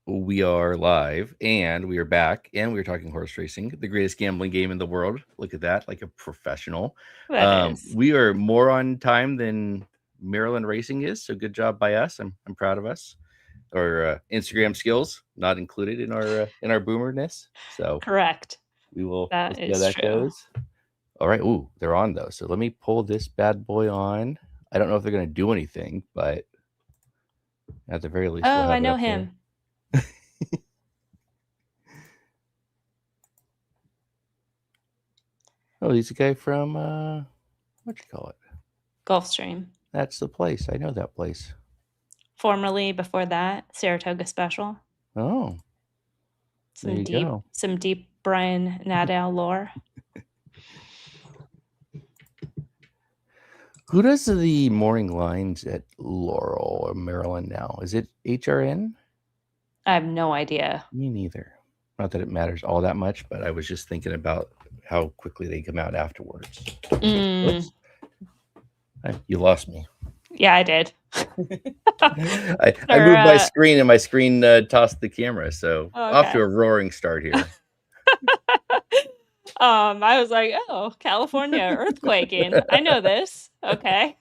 We are live and we are back and we are talking horse racing, the greatest gambling game in the world. Look at that, like a professional. That is. We are more on time than Maryland racing is, so good job by us. I'm proud of us. Our Instagram skills not included in our boomerness, so Correct. we'll see how Is that true. goes. All right, ooh, they're on though. So let me pull this bad boy on. I don't know if they're going to do anything, but at the very least, Oh, we'll have I it know up him. there. Oh, he's a guy from what you call it? Gulfstream. That's the place. I know that place. Formerly, before that, Saratoga Special. Oh, there you go. Some deep Brian Nadeau lore. Who does the morning lines at Laurel or Maryland now? Is it HRN? I have no idea. Me neither. Not that it matters all that much, but I was just thinking about how quickly they come out afterwards. Oops. You lost me. Yeah, I did. I moved my screen and my screen tossed the camera. So off to a roaring start here. I was like, oh, California earthquaking. I know this. Okay.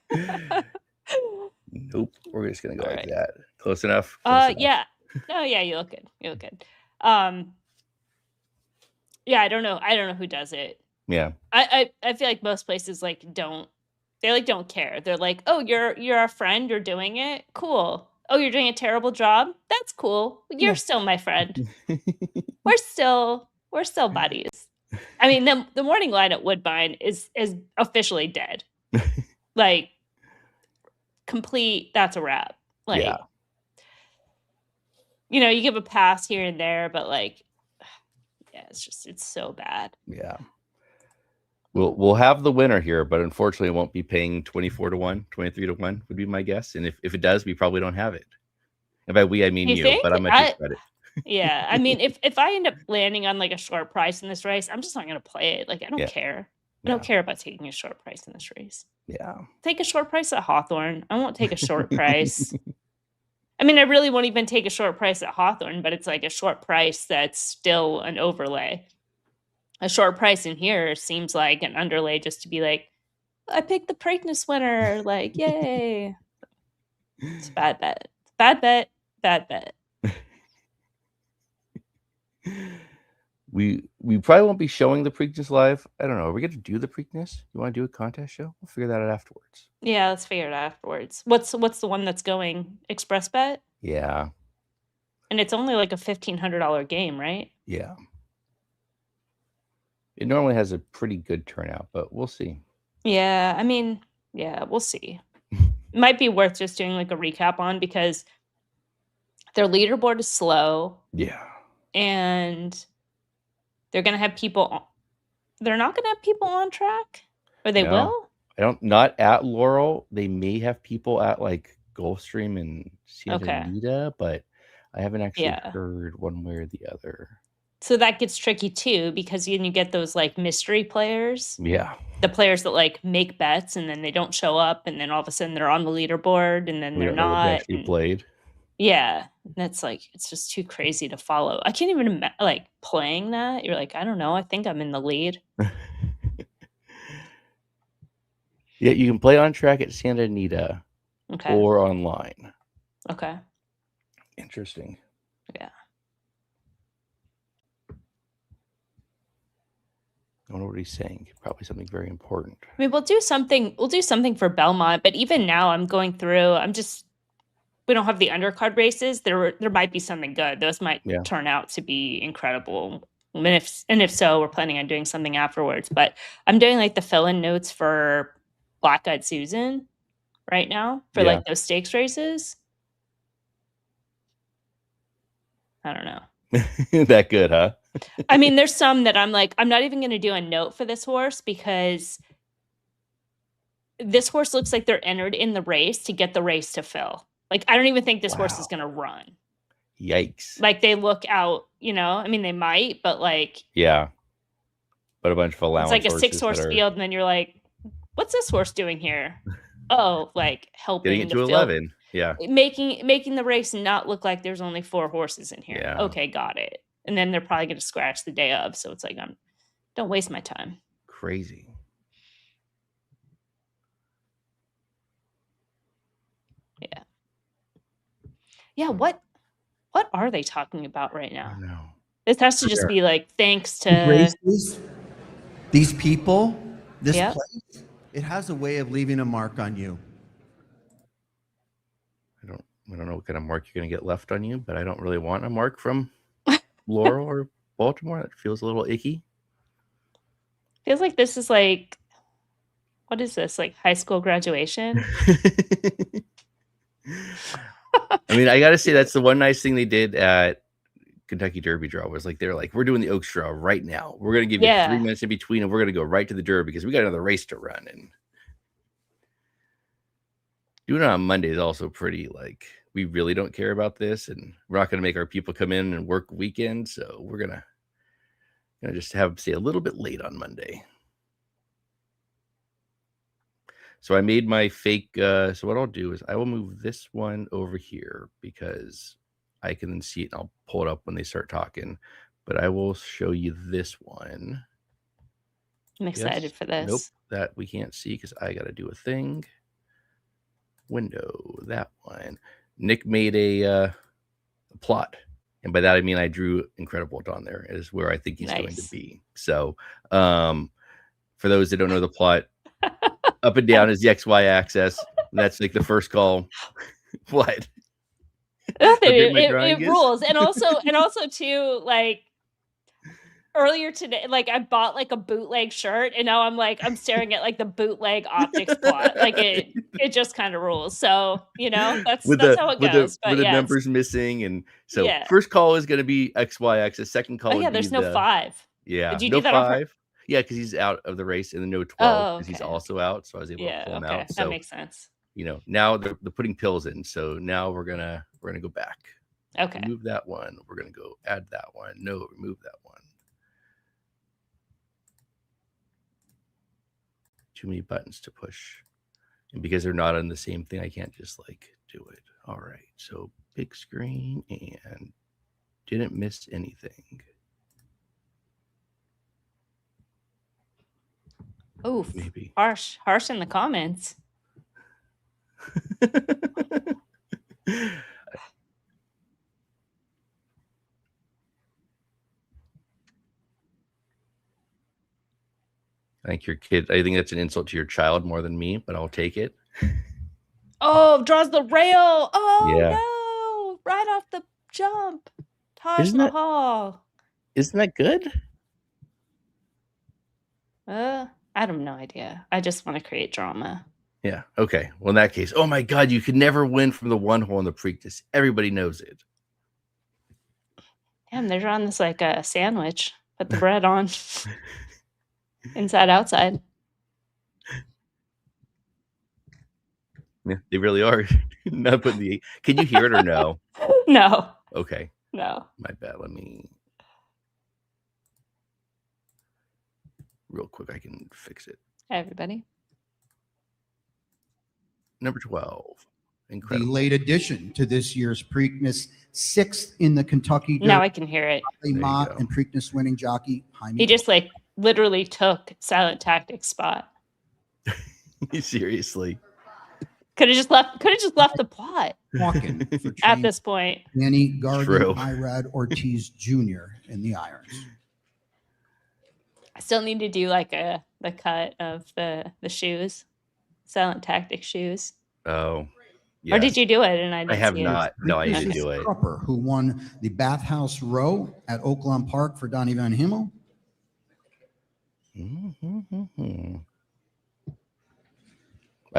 Nope. We're just going to go like that. Close enough? Yeah. No, yeah, you look good. You look good. Yeah, I don't know who does it. Yeah. I feel like most places don't care. They're like, "Oh, you're a friend, you're doing it. Cool. Oh, you're doing a terrible job. That's cool. You're still my friend. We're still buddies." I mean, the morning line at Woodbine is officially dead. Like complete, that's a wrap. Like yeah. You know, you give a pass here and there, but yeah, it's so bad. Yeah. We'll have the winner here, but unfortunately it won't be paying 24-1, 23-1 would be my guess. And if it does, we probably don't have it. And by we, I mean you, but I'm going to take credit. Yeah. I mean, if I end up landing on a short price in this race, I'm just not going to play it. I don't care. I don't care about taking a short price in this race. Yeah. Take a short price at Hawthorne. I won't take a short price. I mean, I really won't even take a short price at Hawthorne, but it's a short price that's still an overlay. A short price in here seems like an underlay just to be I picked the Preakness winner. Yay. It's a bad bet. Bad bet. Bad bet. We probably won't be showing the Preakness live. I don't know. Are we going to do the Preakness? You want to do a contest show? We'll figure that out afterwards. Yeah, let's figure it out afterwards. What's the one that's going? Express Bet? Yeah. And it's only a $1,500 game, right? Yeah. It normally has a pretty good turnout, but we'll see. Yeah, I mean, yeah, we'll see. It might be worth just doing a recap on because their leaderboard is slow. Yeah. And they're going to have people. They're not going to have people on track? Or they will? Not at Laurel. They may have people at Gulfstream and Santa Anita, but I haven't actually heard one way or the other. So that gets tricky too, because you get those mystery players. Yeah. The players that make bets and then they don't show up and then all of a sudden they're on the leaderboard and then they're not. Actually played. Yeah. And it's it's just too crazy to follow. I can't even playing that. You're I don't know. I think I'm in the lead. Yeah, you can play on track at Santa Anita. Okay. Or online. Okay. Interesting. Yeah. I don't know what he's saying. Probably something very important. I mean, we'll do something for Belmont, but even now I'm going through, we don't have the undercard races. There might be something good. Those might turn out to be incredible. And if so, we're planning on doing something afterwards. But I'm doing the fill-in notes for Black Eyed Susan right now for those stakes races. I don't know. That good, huh? I mean, there's some that I'm I'm not even going to do a note for this horse because this horse looks like they're entered in the race to get the race to fill. I don't even think this horse is going to run. Yikes. They look out, I mean, they might, but yeah. But a bunch of allowance it's a 6-horse field, and then you're what's this horse doing here? Oh, helping getting it to 11. Yeah. Making the race not look like there's only 4 horses in here. Yeah. Okay, got it. And then they're probably going to scratch the day of. So it's like, don't waste my time. Crazy. Yeah. Yeah. What are they talking about right now? No. This has to just be like, thanks to these people, this Yep. place, it has a way of leaving a mark on you. I don't know what kind of mark you're going to get left on you, but I don't really want a mark from Laurel or Baltimore. That feels a little icky. Feels like this is like, what is this? Like high school graduation? I mean, I got to say that's the one nice thing they did at Kentucky Derby Draw was like, they're like, we're doing the Oaks Draw right now. We're going to give you 3 minutes in between and we're going to go right to the Derby because we got another race to run. And doing it on Monday is also pretty like, we really don't care about this and we're not going to make our people come in and work weekend. So we're going to just have them stay a little bit late on Monday. So I made my fake. So what I'll do is I will move this one over here because I can then see it and I'll pull it up when they start talking. But I will show you this one. I'm excited for this. Nope, that we can't see because I got to do a thing. Window, that one. Nick made a plot. And by that, I mean I drew Incredible on there is where I think he's going to be. So for those that don't know the plot, up and down is the XY axis. That's like the first call. What? It rules. And also too, like earlier today, like I bought like a bootleg shirt and now I'm staring at like the bootleg optics plot. Like it just kind of rules. So, that's how it goes. With the numbers missing. And so first call is going to be XY axis. Second call. Oh yeah, there's no 5. Yeah. Did you no do that 5? Yeah, because he's out of the race, and then no 12 because he's also out. So I was able to pull him out. So that makes sense. Now they're putting pills in. So now we're gonna go back. Okay. Remove that one. We're gonna go add that one. No, remove that one. Too many buttons to push, and because they're not on the same thing, I can't just like do it. All right. So big screen and didn't miss anything. Oof. Maybe. Harsh in the comments. I think your kid, I think that's an insult to your child more than me, but I'll take it. Oh, draws the rail. Oh no. Right off the jump. Taj Mahal. Isn't that good? I have no idea. I just want to create drama. Yeah. Okay. Well, in that case, oh my God, you could never win from the one hole in the Preakness. Everybody knows it. Damn, they're on this like a sandwich. Put the bread on. Inside, outside. Yeah, they really are. Not putting the. Can you hear it or no? No. Okay. No. My bad. Let me. Real quick, I can fix it. Hi, everybody. Number 12. Incredible. The late addition to this year's Preakness, 6th in the Kentucky Derby. Now I can hear it. Mott and Preakness winning jockey Jaime. He just like literally took Silent Tactics' spot. Seriously. Could have just left the plot. Walking at this point. Danny Gargan, Irad Ortiz Jr. in the irons. I still need to do like the cut of the shoes, Silent Tactics shoes. Oh, yeah. Or did you do it? And I have not. No, I didn't do it. Crupper, who won the Bathhouse Row at Oaklawn Park for Donnie Van Himmel. I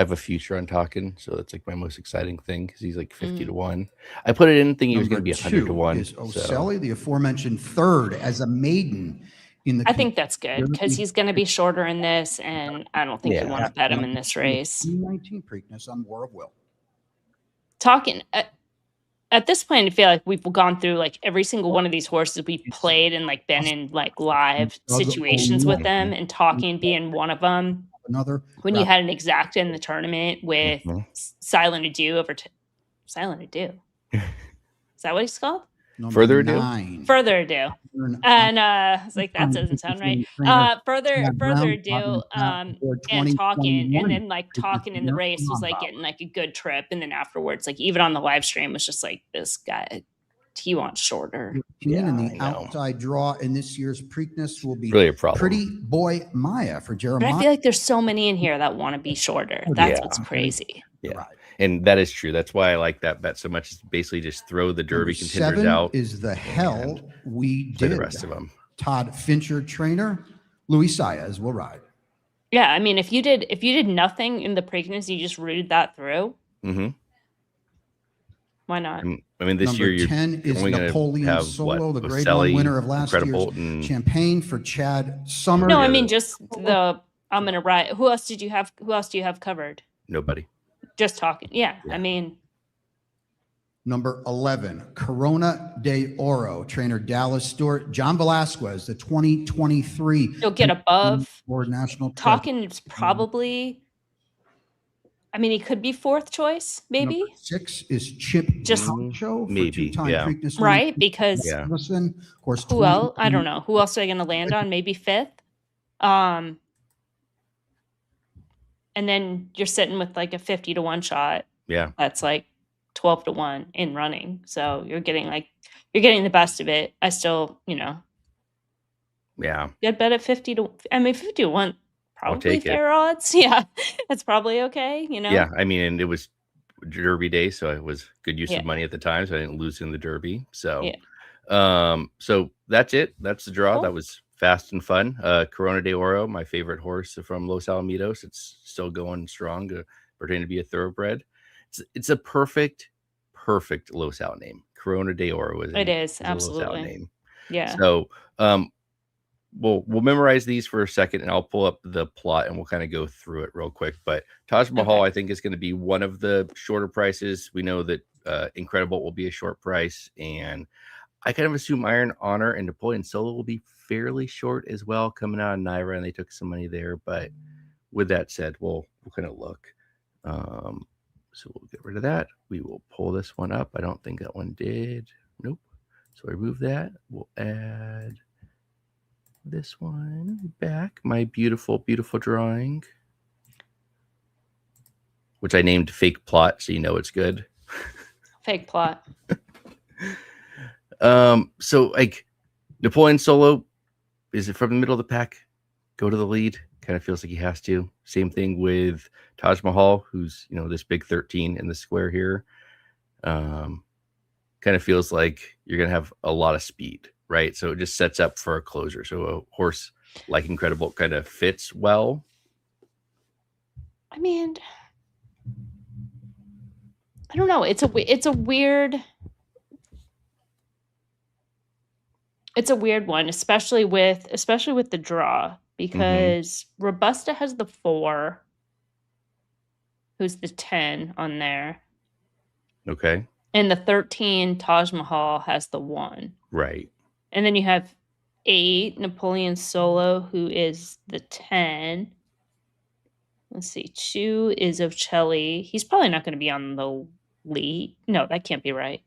have a future on talking, so that's like my most exciting thing because he's like 50 to 1. I put it in thinking he was going to be 100 to 1. Is Ocelli, the aforementioned third as a maiden in the. I think that's good because he's going to be shorter in this, and I don't think you want to bet him in this race. 19 Preakness on War of Will. Talking at this point, I feel like we've gone through like every single one of these horses we played and like been in like live situations with them, and talking being one of them. Another when you had an exacta in the tournament with Silent Adieu Silent Ado. Is that what he's called? Further Ado? 9. Further Ado. And I was like, that doesn't sound right. Further Ado, and talking, and then like talking in the race was like getting like a good trip, and then afterwards, like even on the live stream, was just like, this guy, he wants shorter. And the outside draw in this year's Preakness will be really a problem. Pretty Boy Maya for Jeremiah. But I feel like there's so many in here that want to be shorter. That's what's crazy. Yeah. And that is true. That's why I like that bet so much. Is basically just throw the Derby contenders out. Is the hell we did. The rest of them. Todd Fincher trainer, Luis Saez will ride. Yeah, I mean, if you did nothing in the Preakness, you just rooted that through. Mm-hmm. Why not? I mean, this year you're 10 is only Napoleon have, Solo, the Grade Boselli, 1 winner of last year's Champagne for Chad Summer. No, I mean just the I'm gonna ride. Who else did you have? Who else do you have covered? Nobody. Just talking. Yeah. I mean. Number 11, Corona de Oro, trainer Dallas Stewart, John Velasquez, the 2023. You'll get above. Or national. Talking is probably. I mean, he could be fourth choice, maybe. Number 6 is Chip Poncho, maybe, right? Because of course, who else? I don't know. Who else are they going to land on? Maybe fifth. And then you're sitting with like a 50-1 shot. Yeah, that's like 12-1 in running. So you're getting the best of it. I still, good bet at 50-1. Probably fair odds. Yeah, that's probably okay. Yeah, I mean, and it was Derby day, so it was good use of money at the time, so I didn't lose in the Derby. So, so that's it. That's the draw. Cool. That was fast and fun. Corona de Oro, my favorite horse from Los Alamitos. It's still going strong, pretending to be a thoroughbred. It's a perfect Los Al name. Corona de Oro is absolutely a Los Al name. Yeah. So, we'll memorize these for a second, and I'll pull up the plot and we'll kind of go through it real quick. But Taj Mahal, I think, is going to be one of the shorter prices. We know that Incredible will be a short price, and I kind of assume Iron Honor and Napoleon Solo will be fairly short as well, coming out of Naira, and they took some money there. But with that said, we'll kind of look. So we'll get rid of that. We will pull this one up. I don't think that one did. Nope. So I remove that. We'll add this one back. My beautiful drawing, which I named Fake Plot, so you know it's good. Fake Plot. So like Napoleon Solo, is it from the middle of the pack? Go to the lead. Kind of feels like he has to. Same thing with Taj Mahal, who's this big 13 in the square here. Kind of feels like you're gonna have a lot of speed. Right. So it just sets up for a closer. So a horse like Incredible kind of fits well. I mean, I don't know. It's a weird one, especially with the draw, because Robusta has the 4, who's the 10 on there. Okay. And the 13 Taj Mahal has the 1. Right. And then you have 8 Napoleon Solo, who is the 10. Let's see. 2 is Ocelli. He's probably not going to be on the lead. No, that can't be right.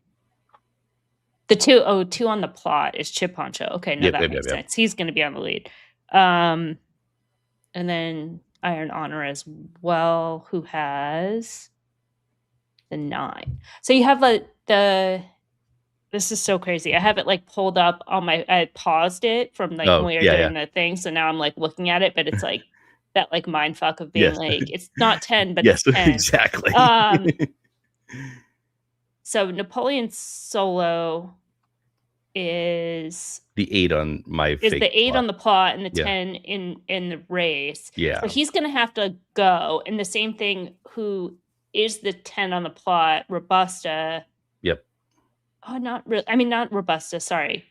The 2 on the plot is Chip Poncho. Okay, no, that makes sense. He's going to be on the lead. And then Iron Honor as well, who has the 9. So you have this is so crazy. I have it like pulled up on I paused it from like when we were doing the thing. So now I'm like looking at it, but it's like that like mind fuck of being like, it's not 10, but it's 10. Exactly. So Napoleon Solo is the 8 on my is the 8 on the plot and the 10 in the race. Yeah. So he's gonna have to go. And the same thing, who is the 10 on the plot, Robusta. Yep. Oh, not really. I mean, not Robusta. Sorry.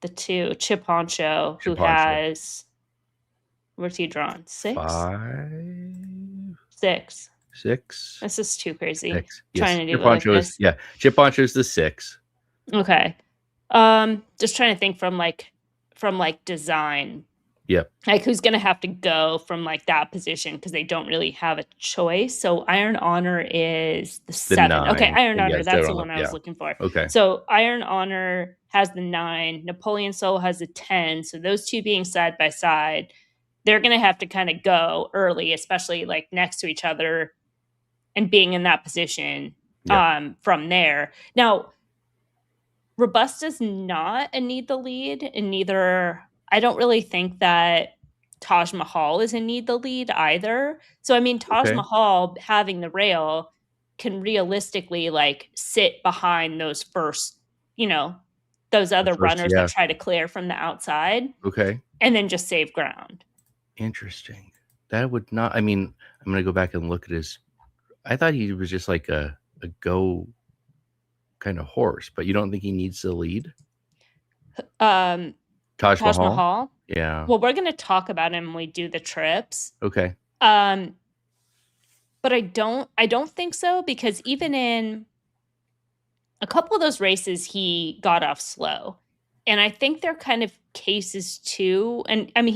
The 2, Chip Poncho, who has. Where's he drawn? 6? 5. 6. 6. This is too crazy. 6. Trying to do Chip it like Poncho this. Chip Poncho's the 6. Okay. Just trying to think from design Yep. Like, who's going to have to go from like that position because they don't really have a choice. So Iron Honor is the 7. Okay, 9. Iron Yeah, Honor, it's that's there the on one I was yeah. looking for. Okay. So Iron Honor has the 9, Napoleon Soul has the 10. So those two being side by side, they're going to have to kind of go early, especially like next to each other and being in that position from there. Now, Robusta's not a need the lead, and neither, I don't really think that Taj Mahal is a need the lead either. So, I mean, Taj Mahal having the rail can realistically like sit behind those first, those other runners that try to clear from the outside. Okay. And then just save ground. Interesting. That would not, I mean, I'm going to go back and look at his, I thought he was just like a go kind of horse, but you don't think he needs the lead? Taj Mahal? Yeah. Well, we're going to talk about him when we do the trips. Okay. But I don't think so, because even in a couple of those races, he got off slow. And I think they're kind of cases too. And I mean,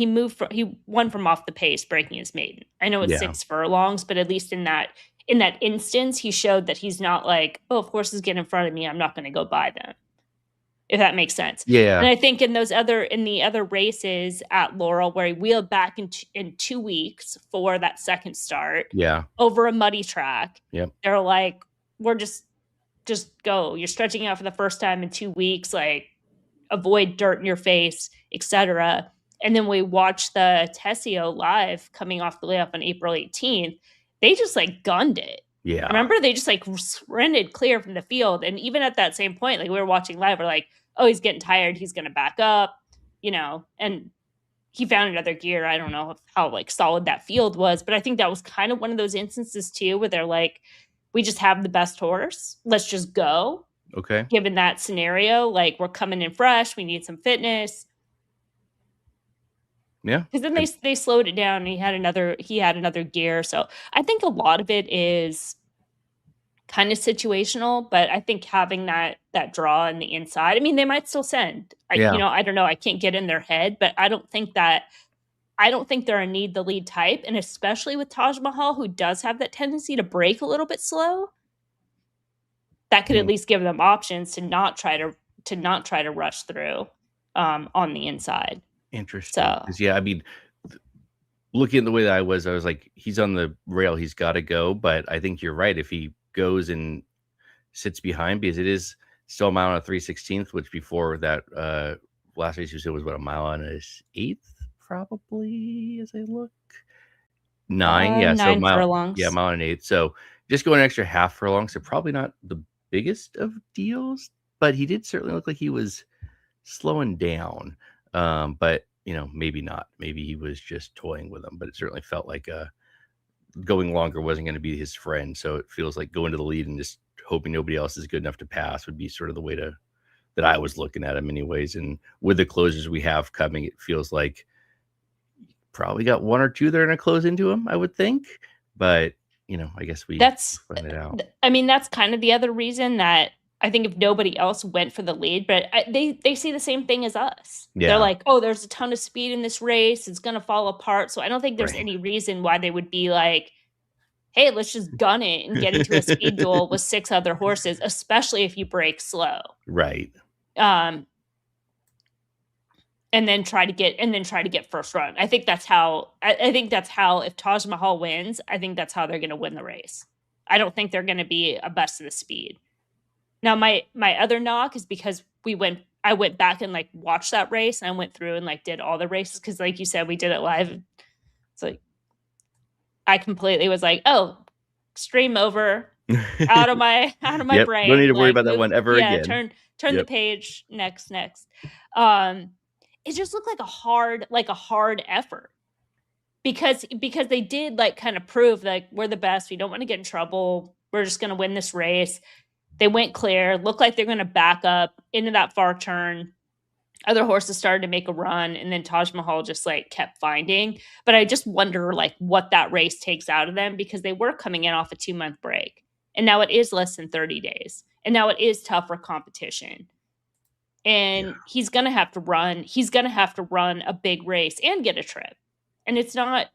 he won from off the pace, breaking his maiden. I know it's 6 furlongs, but at least in that instance, he showed that he's not like, oh, if horses get in front of me, I'm not going to go by them. If that makes sense. Yeah. And I think in the other races at Laurel, where he wheeled back in 2 weeks for that second start, over a muddy track, they're like, we're just go. You're stretching out for the first time in 2 weeks, like avoid dirt in your face, etc. And then we watched the Tessio live coming off the layoff on April 18th. They just like gunned it. Yeah. Remember, they just like sprinted clear from the field. And even at that same point, like we were watching live, we're like, oh, he's getting tired. He's going to back up, and he found another gear. I don't know how like solid that field was, but I think that was kind of one of those instances too, where they're like, we just have the best horse. Let's just go. Okay. Given that scenario, like we're coming in fresh. We need some fitness. Yeah. Because then they slowed it down and he had another gear. So I think a lot of it is kind of situational, but I think having that draw in the inside, I mean, they might still send. I don't know. I can't get in their head, but I don't think they're a need the lead type. And especially with Taj Mahal, who does have that tendency to break a little bit slow, that could at least give them options to not try to rush through on the inside. Interesting. So, yeah, I mean, looking at the way that I was like, he's on the rail, he's got to go. But I think you're right. If he goes and sits behind, because it is still a mile and a 3/16, which before that last race you said was what, a mile and a 1/8, probably, as I look. 9, yeah, 9 so mile, furlongs. Yeah, mile and 1/8. So just going an extra half furlong, so probably not the biggest of deals, but he did certainly look like he was slowing down. But maybe not. Maybe he was just toying with them, but it certainly felt like going longer wasn't going to be his friend. So it feels like going to the lead and just hoping nobody else is good enough to pass would be sort of the way that I was looking at him anyways. And with the closers we have coming, it feels like probably got 1 or 2 that are going to close into him, I would think. But, I guess we find it out. I mean, that's kind of the other reason that I think if nobody else went for the lead, but they see the same thing as us. Yeah. They're like, oh, there's a ton of speed in this race. It's going to fall apart. So I don't think there's any reason why they would be like, hey, let's just gun it and get into a speed duel with 6 other horses, especially if you break slow. Right. And then try to get first run. I think that's how if Taj Mahal wins, I think that's how they're going to win the race. I don't think they're going to be a best of the speed. Now, my other knock is because I went back and like watched that race, and I went through and like did all the races because, like you said, we did it live. It's like I completely was like, oh, stream over, out of my brain. Don't need to worry about that one ever again. Turn the page. Next. It just looked like a hard effort because they did like kind of prove like we're the best. We don't want to get in trouble. We're just going to win this race. They went clear, looked like they're going to back up into that far turn. Other horses started to make a run, and then Taj Mahal just like kept finding. But I just wonder like what that race takes out of them, because they were coming in off a 2-month break. And now it is less than 30 days. And now it is tougher competition. and he's going to have to run. He's going to have to run a big race and get a trip. And it's not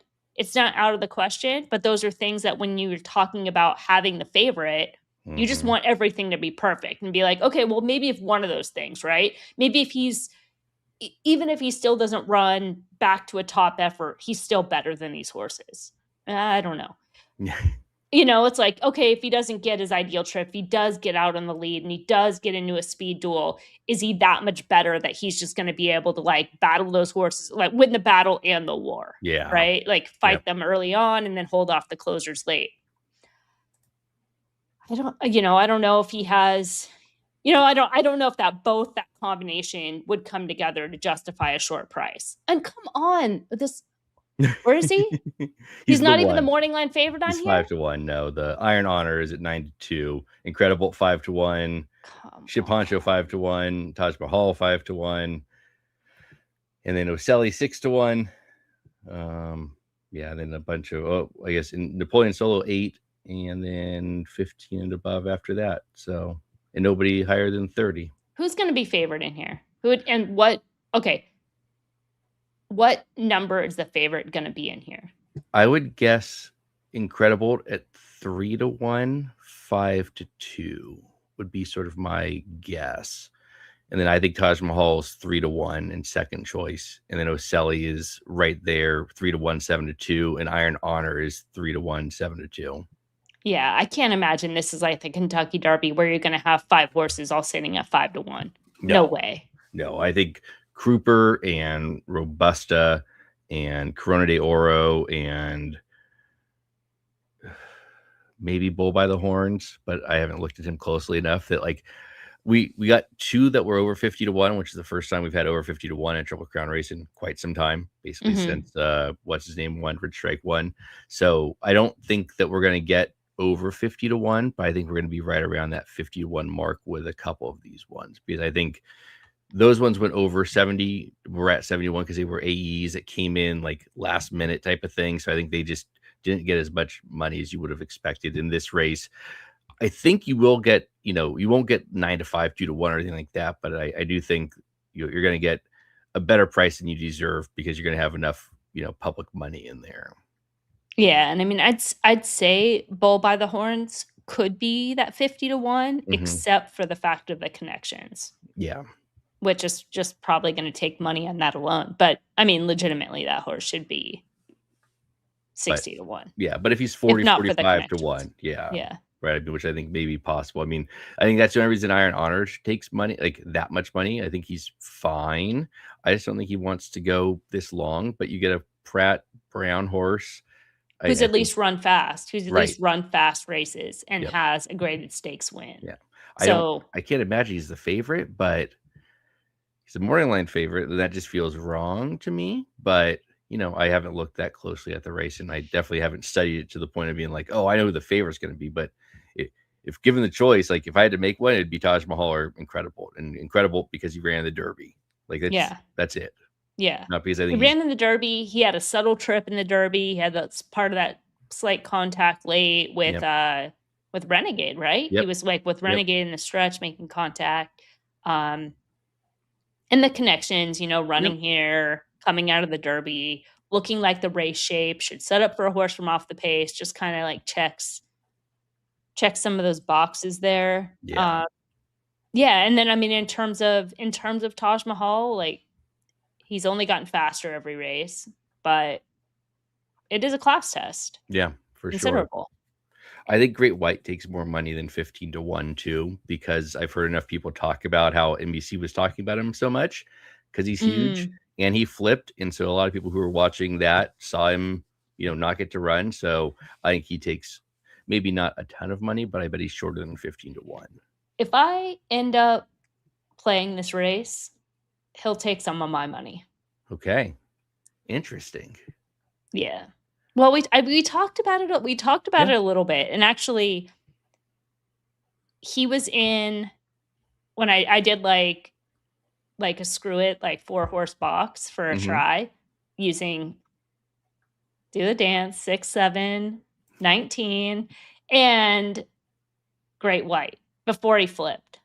out of the question, but those are things that when you're talking about having the favorite, you just want everything to be perfect and be like, okay, well, maybe if one of those things, right? Maybe if even if he still doesn't run back to a top effort, he's still better than these horses. I don't know. It's like, okay, if he doesn't get his ideal trip, if he does get out on the lead and he does get into a speed duel, is he that much better that he's just going to be able to like battle those horses, like win the battle and the war? Yeah. Right. Like fight them early on and then hold off the closers late. I don't know if he has, I don't know if that combination would come together to justify a short price. And come on, where is he? He's not even the morning line favorite on here. 5-1. No, the Iron Honor is at 9-2. Incredible 5-1. Ship Honcho 5-1. Taj Mahal 5-1. And then Oselli 6-1. Yeah, then a bunch of I guess in Napoleon Solo 8, and then 15 and above after that. So, and nobody higher than 30. Who's going to be favored in here? And what? Okay. What number is the favorite going to be in here? I would guess Incredible at 3-1, 5-2 would be sort of my guess. And then I think Taj Mahal is 3-1 in second choice. And then Oselli is right there, 3-1, 7-2. And Iron Honor is 3-1, 7-2. Yeah, I can't imagine this is like the Kentucky Derby where you're going to have 5 horses all sitting at 5-1. No way. No, I think Kruper and Robusta and Corona de Oro and maybe Bull by the Horns, but I haven't looked at him closely enough that like we got 2 that were over 50-1, which is the first time we've had over 50-1 in Triple Crown race in quite some time, basically since what's his name won, Rich Strike won. So I don't think that we're going to get over 50-1, but I think we're going to be right around that 50-1 mark with a couple of these ones, because I think those ones went over 70. We're at 71 because they were AEs that came in like last minute type of thing. So I think they just didn't get as much money as you would have expected in this race. I think you will get, you won't get 9-5, 2-1 or anything like that. But I do think you're going to get a better price than you deserve because you're going to have enough, public money in there. Yeah. And I mean, I'd say Bull by the Horns could be that 50-1, except for the fact of the connections. Yeah. Which is just probably going to take money on that alone. But I mean, legitimately, that horse should be 60-1. Yeah, but if he's 45-1, yeah, right. Which I think may be possible. I mean, I think that's the only reason Iron Honor takes money, like that much money. I think he's fine. I just don't think he wants to go this long. But you get a Pratt Brown horse who's at least run fast, who's at least run fast races and has a graded stakes win. Yeah, I can't imagine he's the favorite, but he's a morning line favorite. That just feels wrong to me. But I haven't looked that closely at the race, and I definitely haven't studied it to the point of being like, oh, I know who the favorite's going to be. But if given the choice, like if I had to make one, it'd be Taj Mahal or Incredible, and Incredible because he ran the Derby. Like that's it. Yeah, not because I think he ran in the Derby. He had a subtle trip in the Derby. He had that part of that slight contact late with Renegade, right? He was like with Renegade in the stretch, making contact. And the connections, running here, coming out of the Derby, looking like the race shape, should set up for a horse from off the pace, just kind of like check some of those boxes there. Yeah. And then I mean in terms of Taj Mahal, like he's only gotten faster every race, but it is a class test. Yeah, for considerable. Sure. I think Great White takes more money than 15-1 too, because I've heard enough people talk about how NBC was talking about him so much because he's huge and he flipped. And so a lot of people who were watching that saw him, not get to run. So I think he takes maybe not a ton of money, but I bet he's shorter than 15-1. If I end up playing this race, he'll take some of my money. Okay. Interesting. Yeah. Well, we talked about it. We talked about it a little bit, and actually, he was in when I did like a screw it, like 4-horse box for a try using Do the Dance 6, 7, 19, and Great White before he flipped.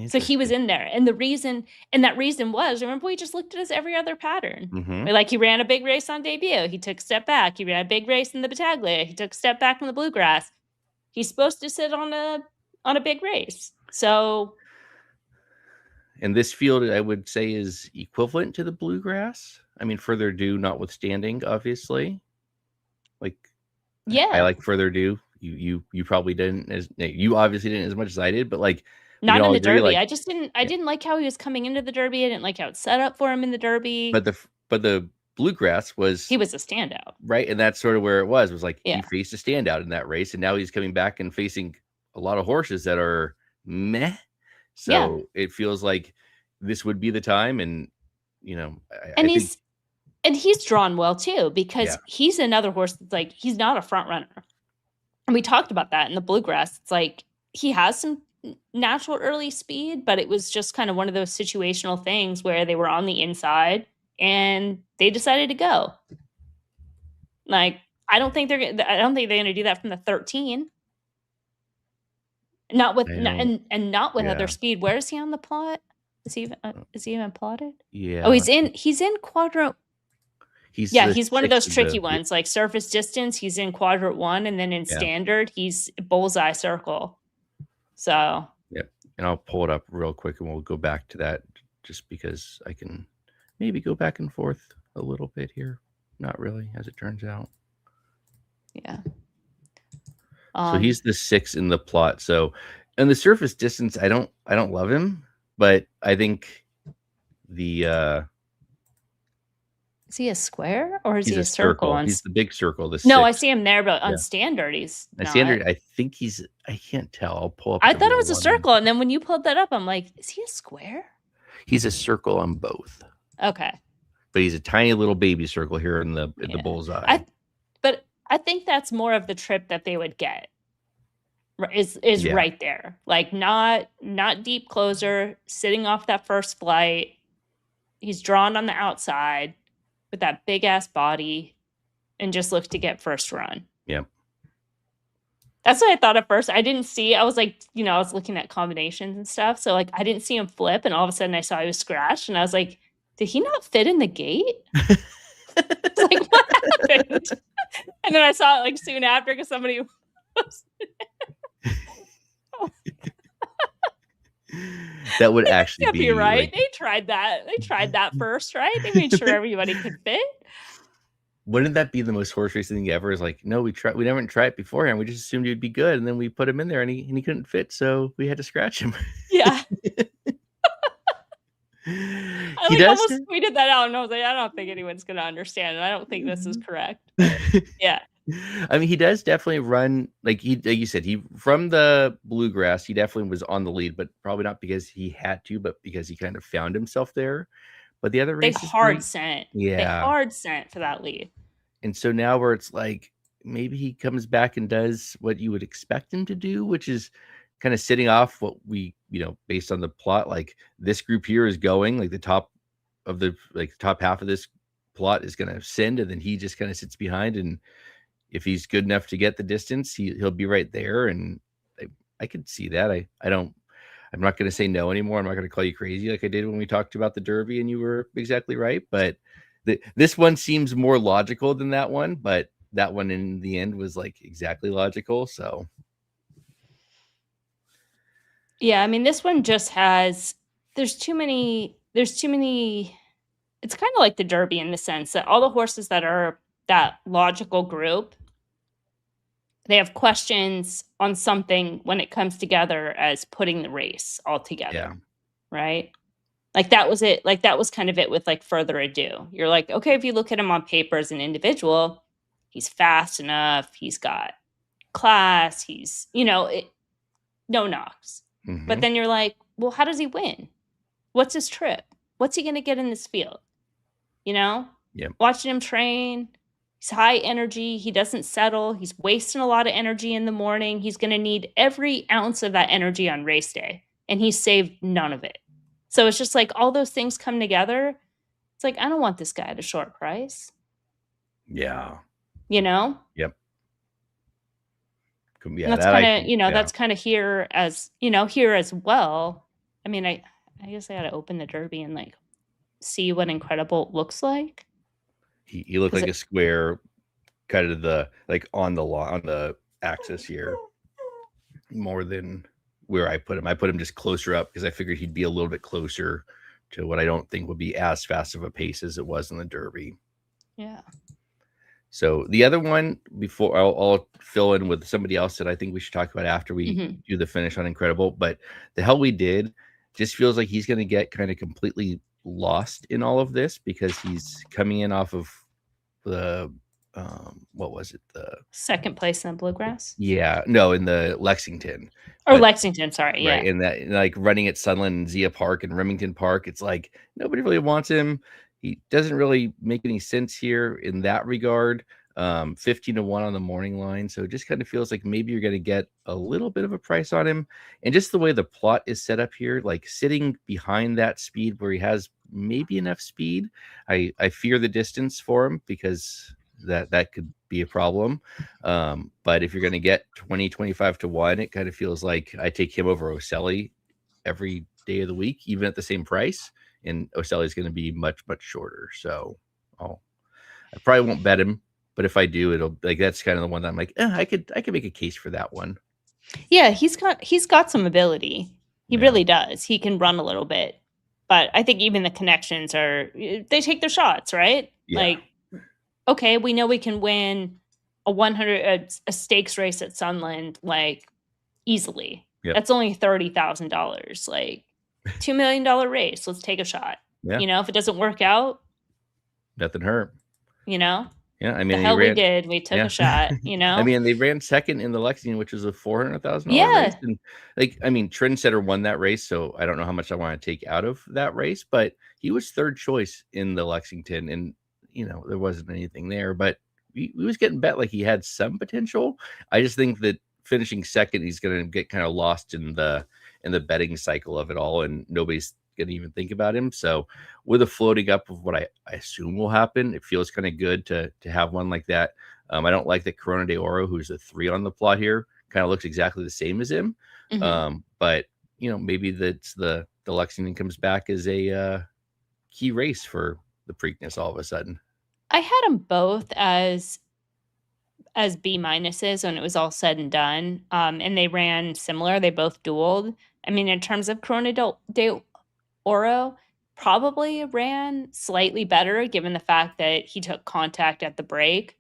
So he was in there. And that reason was, remember, we just looked at his every other pattern. Mm-hmm. Like he ran a big race on debut. He took a step back. He ran a big race in the Battaglia. He took a step back in the Bluegrass. He's supposed to sit on a big race. So. And this field, I would say, is equivalent to the Bluegrass. I mean, Further Ado notwithstanding, obviously. Like, yeah, I like Further Ado. You probably didn't, you obviously didn't as much as I did, but like, not in the Derby. Like, I just didn't. I didn't like how he was coming into the Derby. I didn't like how it's set up for him in the Derby. But the Bluegrass he was a standout, right? And that's sort of where it was like yeah. He faced a standout in that race, and now he's coming back and facing a lot of horses that are meh. So it feels like this would be the time, and he's drawn well too, because he's another horse that's like, he's not a front runner. And we talked about that in the Bluegrass. It's like he has some natural early speed, but it was just kind of one of those situational things where they were on the inside and they decided to go. Like, I don't think they're going to do that from the 13. Not with not with other speed. Where is he on the plot? Is he even plotted? Yeah. Oh, he's in quadrant. He's one of those tricky ones, like surface distance. He's in quadrant 1, and then in standard, he's bullseye circle. So. Yep. And I'll pull it up real quick, and we'll go back to that, just because I can maybe go back and forth a little bit here. Not really, as it turns out. Yeah. So he's the 6 in the plot. So, and the surface distance, I don't love him, but I think the is he a square or is he a circle? He's the big circle. The 6. I see him there, but on standard he's not. Standard, I think I can't tell. I'll pull up. I thought it was a circle, and then when you pulled that up, I'm like, is he a square? He's a circle on both. Okay. But he's a tiny little baby circle here in the bullseye. But I think that's more of the trip that they would get. Is right there. Like, not deep closer, sitting off that first flight. He's drawn on the outside with that big ass body and just looks to get first run. Yep. That's what I thought at first. I didn't see, I was like, I was looking at combinations and stuff. So like, I didn't see him flip, and all of a sudden I saw he was scratched, and I was like, did he not fit in the gate? It's like, what happened? And then I saw it like soon after, because somebody was that would actually be right. Like, they tried that first, right? They made sure everybody could fit. Wouldn't that be the most horse racing thing ever? Is like, no, we never tried it beforehand. We just assumed he'd be good, and then we put him in there, and he couldn't fit, so we had to scratch him. Yeah. I almost tweeted that out, and I was like, I don't think anyone's going to understand, and I don't think this is correct. Yeah. I mean, he does definitely run, like you said, he from the Bluegrass, he definitely was on the lead, but probably not because he had to, but because he kind of found himself there. But the other races, they hard sent for that lead. And so now where it's like, maybe he comes back and does what you would expect him to do, which is kind of sitting off what we, based on the plot, like this group here is going, like the top half of this plot is going to send, and then he just kind of sits behind, and if he's good enough to get the distance, he'll be right there. And I could see that. I'm not going to say no anymore. I'm not going to call you crazy like I did when we talked about the Derby, and you were exactly right. But this one seems more logical than that one, but that one in the end was like exactly logical. So yeah, I mean, this one just has, there's too many, it's kind of like the Derby in the sense that all the horses that are that logical group, they have questions on something when it comes together as putting the race all together. Right? Like that was it. Like that was kind of it with like Further Ado. You're like, okay, if you look at him on paper as an individual, he's fast enough. He's got class. He's, no knocks. Mm-hmm. But then you're like, well, how does he win? What's his trip? What's he going to get in this field? Watching him train. He's high energy. He doesn't settle. He's wasting a lot of energy in the morning. He's going to need every ounce of that energy on race day. And he's saved none of it. So it's just like all those things come together. It's like, I don't want this guy at a short price. Yeah. Yep. Yeah, that's kind of, that's kind of here as well. I mean, I guess I gotta open the Derby and like see what incredible looks like. He looked like a square, kind of the like on the axis here, more than where I put him. I put him just closer up because I figured he'd be a little bit closer to what I don't think would be as fast of a pace as it was in the Derby. Yeah. So the other one, before I'll fill in with somebody else that I think we should talk about after we do the finish on Incredible. But the Hell We Did just feels like he's going to get kind of completely lost in all of this because he's coming in off of the what was it, the second place in the Bluegrass? No, in the Lexington. Or Lexington, sorry. Right. In that, like running at Sunland and Zia Park and Remington Park, it's like nobody really wants him. He doesn't really make any sense here in that regard. 15-1 on the morning line. So it just kind of feels like maybe you're going to get a little bit of a price on him. And just the way the plot is set up here, like sitting behind that speed where he has maybe enough speed. I fear the distance for him because that could be a problem. But if you're going to get 20-25-1, it kind of feels like I take him over Oselli every day of the week, even at the same price. And Oselli is going to be much, much shorter. So I probably won't bet him, but if I do, it'll like, that's kind of the one that I'm like, I could make a case for that one. Yeah. He's got some ability. He really does. He can run a little bit, but I think even the connections they take their shots, right? Yeah. Like, okay, we know we can win a stakes race at Sunland, like easily. Yep. That's only $30,000, like $2 million race. Let's take a shot. Yeah. If it doesn't work out, nothing hurt. Yeah. I mean, the hell we did. We took a shot. I mean, they ran second in the Lexington, which was a $400,000 race. And like, I mean, Trendsetter won that race, so I don't know how much I want to take out of that race, but he was third choice in the Lexington, and there wasn't anything there, but he was getting bet like he had some potential. I just think that finishing second, he's going to get kind of lost in the betting cycle of it all, and nobody's going to even think about him. So with a floating up of what I assume will happen, it feels kind of good to have one like that. I don't like that Corona de Oro, who's a 3 on the plot here, kind of looks exactly the same as him. But maybe that's the Lexington comes back as a key race for the Preakness all of a sudden. I had them both as B minuses when it was all said and done. And they ran similar. They both dueled. I mean, in terms of Corona de Oro, probably ran slightly better given the fact that he took contact at the break.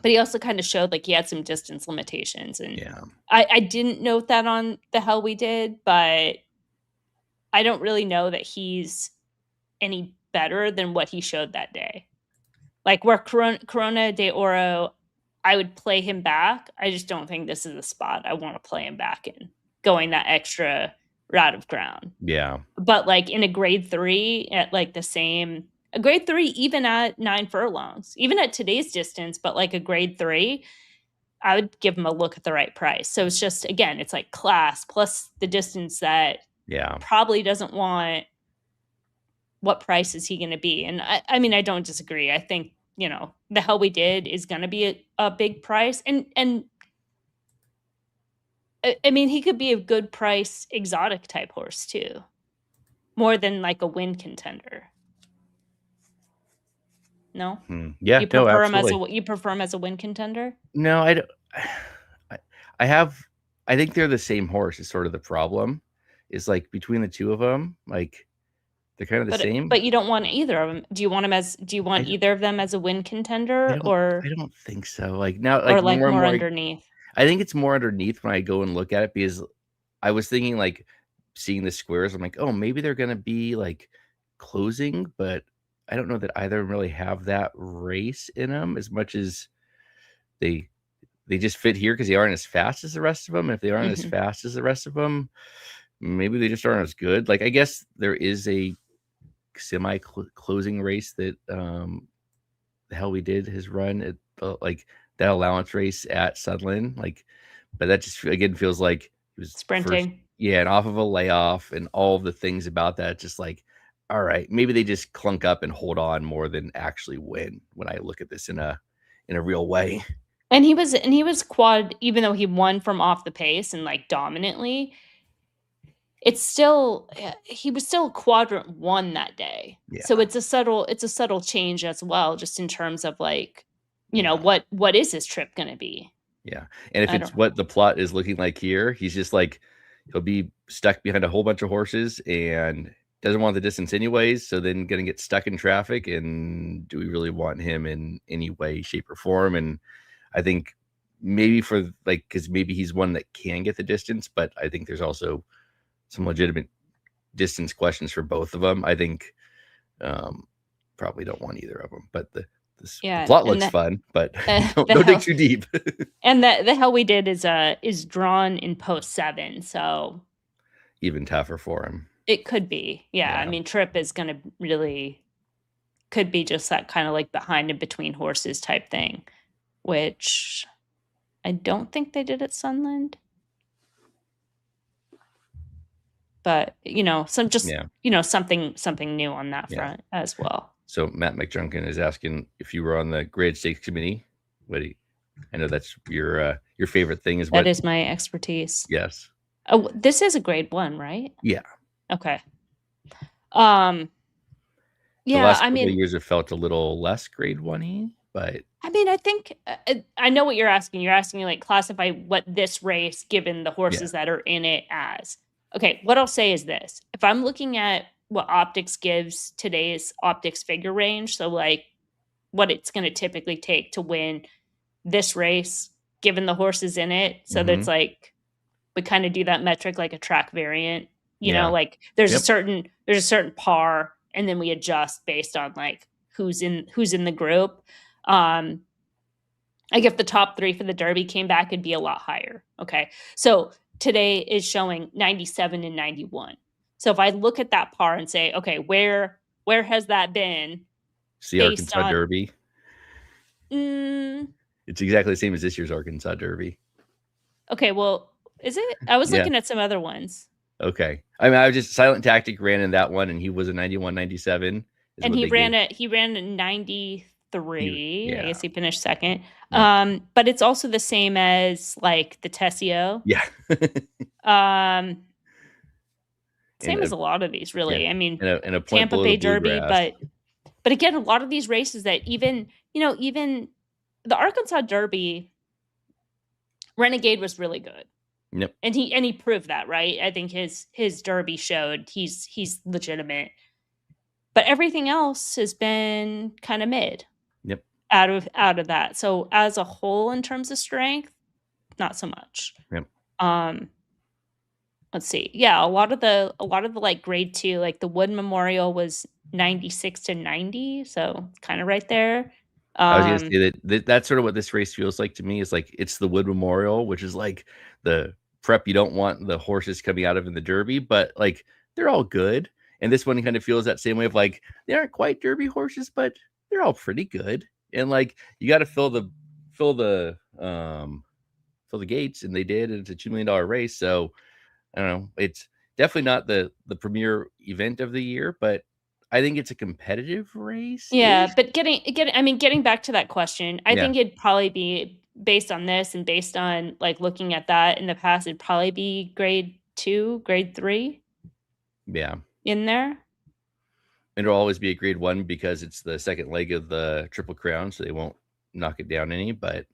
But he also kind of showed like he had some distance limitations. And I didn't note that on the Hell We Did, but I don't really know that he's any better than what he showed that day. Like where Corona de Oro, I would play him back. I just don't think this is the spot I want to play him back in, going that extra route of ground. Yeah. But like in a grade 3 at like a grade 3, even at 9 furlongs, even at today's distance, but like a grade 3, I would give him a look at the right price. So it's just, again, it's like class plus the distance that probably doesn't want. What price is he going to be? And I mean, I don't disagree. I think, the Hell We Did is going to be a big price. And I mean, he could be a good price exotic type horse too, more than like a win contender. No? Yeah. You prefer him as a win contender? No, I don't. I think they're the same horse is sort of the problem. Is like between the two of them, like they're kind of the same. But you don't want either of them. Do you want either of them as a win contender I don't think so. Like now, or like more underneath. I think it's more underneath when I go and look at it because I was thinking like seeing the squares. I'm like, oh, maybe they're gonna be like closing, but I don't know that either of them really have that race in them as much as they just fit here because they aren't as fast as the rest of them. If they aren't as fast as the rest of them, maybe they just aren't as good. Like I guess there is a semi closing race that the Hell We Did his run at like that allowance race at Sunland, like, but that just again feels like he was sprinting, and off of a layoff and all of the things about that. Just like, all right, maybe they just clunk up and hold on more than actually win. When I look at this in a real way, and he was quad, even though he won from off the pace and like dominantly. it's still, he was still quadrant 1 that day. Yeah. So it's a subtle change as well, just in terms of like, what is his trip going to be? Yeah. And if it's what the plot is looking like here, he's just like, he'll be stuck behind a whole bunch of horses and doesn't want the distance anyways. So then going to get stuck in traffic. And do we really want him in any way, shape, or form? And I think maybe because maybe he's one that can get the distance, but I think there's also some legitimate distance questions for both of them. I think probably don't want either of them, but the plot looks fun, but don't dig too deep. And the Hell We Did is drawn in post 7, so even tougher for him. It could be, yeah. I mean, Trip is going to really could be just that kind of like behind and between horses type thing, which I don't think they did at Sunland. But something new on that front as well. So Matt McJunkin is asking if you were on the Graded Stakes committee. I know that's your favorite thing is what that is my expertise. Yes. Oh, this is a grade 1, right? Yeah. Okay. The last couple of years have felt a little less grade 1-y, but I mean, I think I know what you're asking. You're asking like classify what this race, given the horses that are in it, as. Okay, what I'll say is this: if I'm looking at what Optics gives today's Optics figure range, so like what it's going to typically take to win this race, given the horses in it, so that's like we kind of do that metric like a track variant. Like there's a certain par, and then we adjust based on like who's in the group. Like if the top 3 for the Derby came back, it'd be a lot higher. Okay, so today is showing 97 and 91. So if I look at that par and say, okay, where has that been? See Arkansas Derby. It's exactly the same as this year's Arkansas Derby. Okay, well, is it? I was looking at some other ones. Okay. I mean, I was just Silent Tactic ran in that one, and he was a 91, 97. And he ran a 93. I guess he finished second. Yeah. But it's also the same as like the Tessio. Yeah. Same as a lot of these, really. Yeah. I mean, and a Tampa Bay Derby, but again, a lot of these races that even the Arkansas Derby, Renegade was really good. Yep. And he proved that, right? I think his Derby showed he's legitimate. But everything else has been kind of mid. Yep. Out of that. So as a whole, in terms of strength, not so much. Yep. Let's see. Yeah, a lot of the like grade 2, like the Wood Memorial was 96 to 90, so kind of right there. I was gonna say that's sort of what this race feels like to me. Is like it's the Wood Memorial, which is like the prep you don't want the horses coming out of in the Derby, but like they're all good. And this one kind of feels that same way of like they aren't quite Derby horses, but they're all pretty good. And like you got to fill the gates, and they did. And it's a $2 million race, so I don't know. It's definitely not the premier event of the year, but I think it's a competitive race. Yeah, but getting back to that question, I think it'd probably be based on this and based on like looking at that in the past, it'd probably be grade 2, grade 3. Yeah. In there. And it'll always be a grade 1 because it's the second leg of the Triple Crown, so they won't knock it down any. But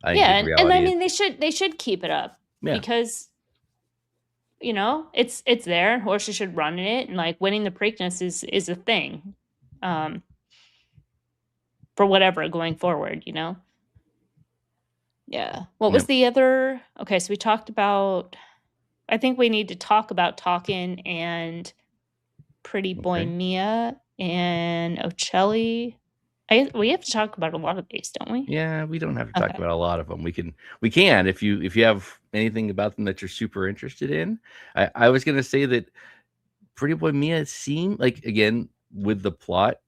I think and I mean they should keep it up because it's there. Horses should run in it, and like winning the Preakness is a thing, for whatever going forward. Yeah. What was the other? Okay, so we talked about. I think we need to talk about Talkin' and Pretty Boy Mia and Ocelli. We have to talk about a lot of these, don't we? Yeah, we don't have to talk about a lot of them. We can if you have anything about them that you're super interested in. I was gonna say that Pretty Boy Mia seemed like, again, with the plot,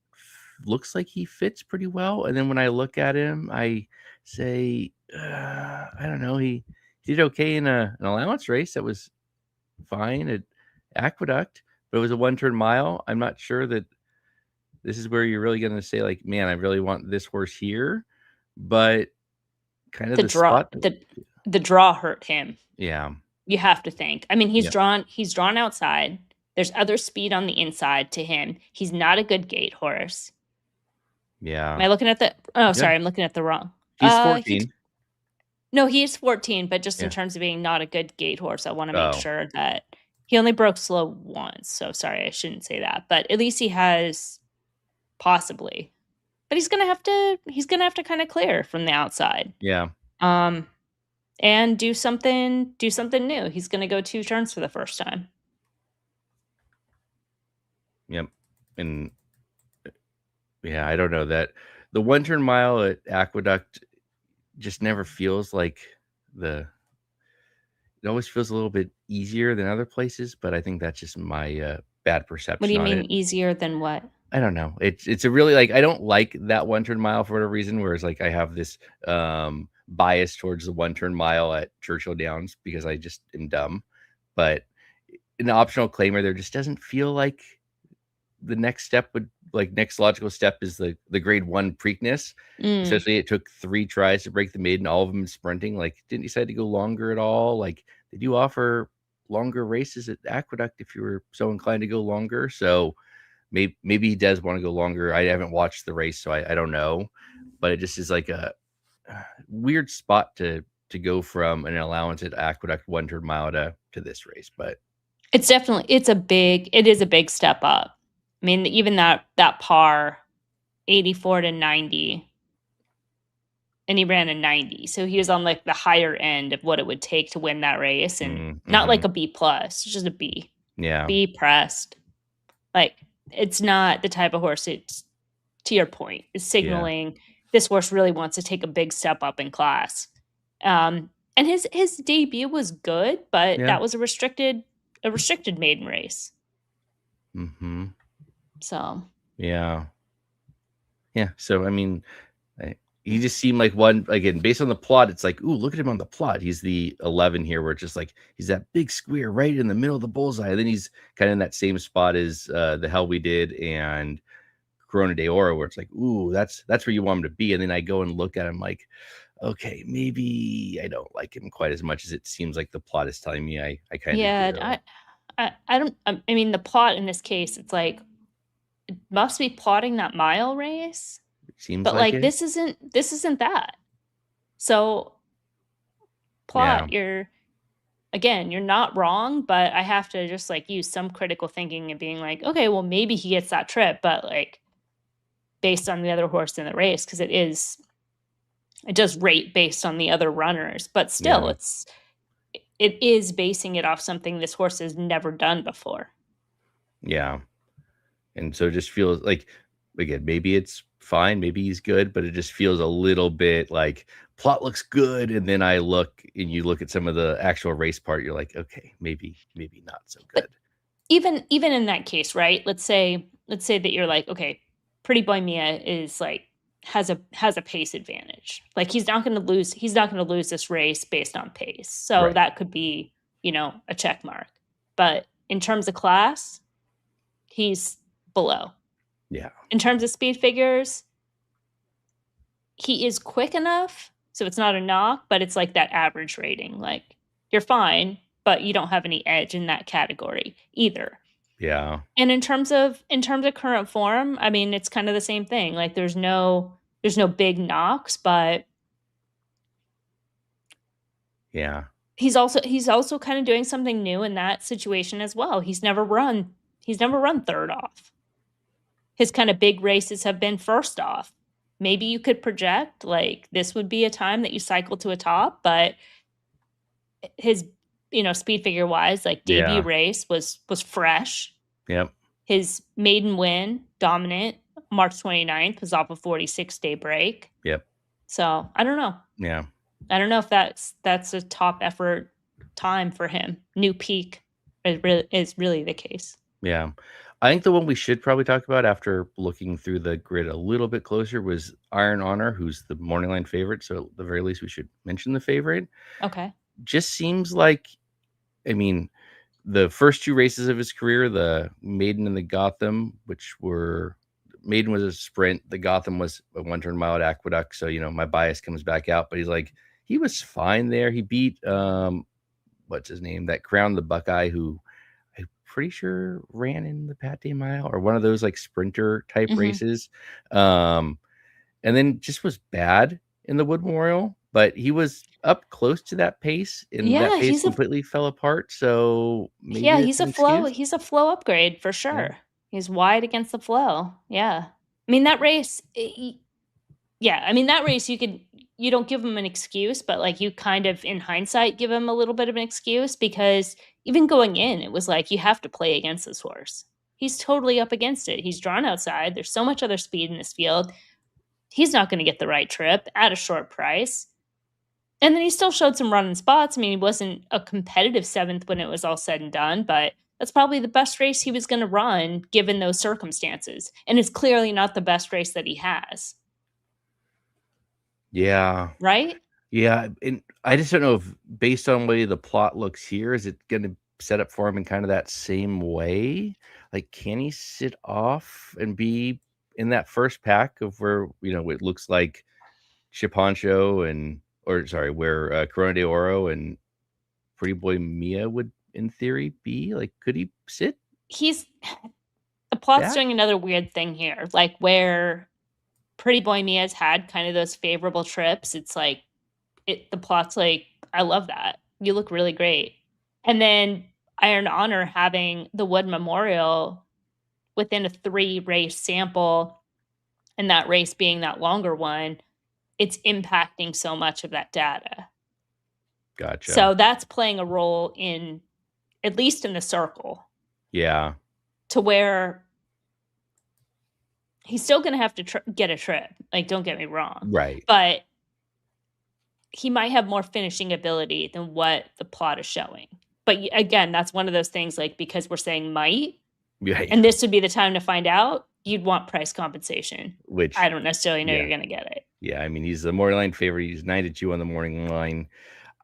looks like he fits pretty well. And then when I look at him, I say, I don't know, he did okay in an allowance race that was fine at Aqueduct, but it was a 1-turn mile. I'm not sure that this is where you're really going to say like, man, I really want this horse here, but kind of the draw hurt him. Yeah. You have to think. I mean, he's drawn outside. There's other speed on the inside to him. He's not a good gate horse. Yeah. Am I looking at the? Oh, sorry, I'm looking at the wrong. He's 14. No, he is 14, but just in terms of being not a good gate horse, I want to make sure that he only broke slow once. So sorry, I shouldn't say that. But at least he has possibly. But he's gonna have to kind of clear from the outside. Yeah. And do something new. He's gonna go 2 turns for the first time. Yep. And yeah, I don't know that the 1 turn mile at Aqueduct just never feels like it always feels a little bit easier than other places, but I think that's just my bad perception. What do you mean easier than what? I don't know. It's a really I don't like that 1 turn mile for whatever reason, whereas I have this bias towards the 1 turn mile at Churchill Downs because I just am dumb. But an optional claimer there just doesn't feel like the next step would next logical step is the grade 1 Preakness. Especially it took 3 tries to break the maiden, all of them sprinting. Didn't decide to go longer at all. They do offer longer races at Aqueduct if you were so inclined to go longer. So maybe he does want to go longer. I haven't watched the race, so I don't know. But it just is a weird spot to go from an allowance at Aqueduct 1 turn mile to this race. But it is a big step up. I mean, even that par 84 to 90, and he ran a 90. So he was on the higher end of what it would take to win that race, and not a B+, just a B. Yeah. B pressed. It's not the type of horse, it's, to your point, is signaling this horse really wants to take a big step up in class. And his debut was good, but that was a restricted maiden race. Mm-hmm. So. Yeah. So, I mean, he just seemed like one, again, based on the plot, it's ooh, look at him on the plot. He's the 11 here, where it's just he's that big square right in the middle of the bullseye. And then he's kind of in that same spot as the Hell We Did and Corona de Oro, where it's ooh, that's where you want him to be. And then I go and look at him okay, maybe I don't like him quite as much as it seems like the plot is telling me I kind of do. I don't, I mean, the plot in this case, it's it must be plotting that mile race. It seems this isn't that. So plot, you're not wrong, but I have to just use some critical thinking and being okay, well, maybe he gets that trip, but based on the other horse in the race, because it does rate based on the other runners, but still it is basing it off something this horse has never done before. Yeah. And so it just feels again, maybe it's fine, maybe he's good, but it just feels a little bit plot looks good. And then you look at some of the actual race part, you're okay, maybe not so good. But even in that case, right? Let's say that you're okay, Pretty Boy Mia is has a pace advantage. He's not going to lose this race based on pace. So that could be, a check mark. But in terms of class, he's below. Yeah. In terms of speed figures, he is quick enough, so it's not a knock, but it's that average rating. You're fine, but you don't have any edge in that category either. Yeah. And in terms of current form, I mean, it's kind of the same thing. There's no big knocks, but yeah. He's also kind of doing something new in that situation as well. He's never run third off. His kind of big races have been first off. Maybe you could project this would be a time that you cycle to a top, but his speed figure wise, debut race was fresh. Yep. His maiden win, dominant, March 29th, was off a 46-day break. Yep. So I don't know. Yeah. I don't know if that's a top effort time for him. New peak is really the case. Yeah. I think the one we should probably talk about after looking through the grid a little bit closer was Iron Honor, who's the morning line favorite. So at the very least, we should mention the favorite. Okay. Just seems I mean, the first 2 races of his career, the Maiden and the Gotham, which were Maiden was a sprint. The Gotham was a 1 turn mile at Aqueduct. So, my bias comes back out, but he was fine there. He beat what's his name, that crowned the Buckeye, who I'm pretty sure ran in the Pat Day Mile or one of those like sprinter type races. And then just was bad in the Wood Memorial, but he was up close to that pace, and that pace completely fell apart. So maybe he's a flow. He's a flow upgrade for sure. Yeah. He's wide against the flow. Yeah. I mean, that race, that race you don't give him an excuse, but like you kind of in hindsight give him a little bit of an excuse, because even going in, it was like, you have to play against this horse. He's totally up against it. He's drawn outside. There's so much other speed in this field. He's not going to get the right trip at a short price. And then he still showed some running spots. I mean, he wasn't a competitive 7th when it was all said and done, but that's probably the best race he was going to run given those circumstances. And it's clearly not the best race that he has. Yeah. Right? Yeah. And I just don't know if, based on the way the plot looks here, is it going to set up for him in kind of that same way? Like, can he sit off and be in that first pack of where, it looks like Chiponcho where Corona de Oro and Pretty Boy Mia would, in theory, be? Like, could he sit? The plot's doing another weird thing here, like where Pretty Boy Mia's had kind of those favorable trips. It's like, the plot's like, I love that. You look really great. And then Iron Honor having the Wood Memorial within a 3-race sample, and that race being that longer one, it's impacting so much of that data. Gotcha. So that's playing a role in, at least in the circle. Yeah. To where he's still going to have to get a trip. Like, don't get me wrong. Right. But he might have more finishing ability than what the plot is showing. But again, that's one of those things, like, because we're saying might, and this would be the time to find out, you'd want price compensation, which I don't necessarily know you're going to get it. Yeah, I mean, he's the morning line favorite. He's 9-2 on the morning line.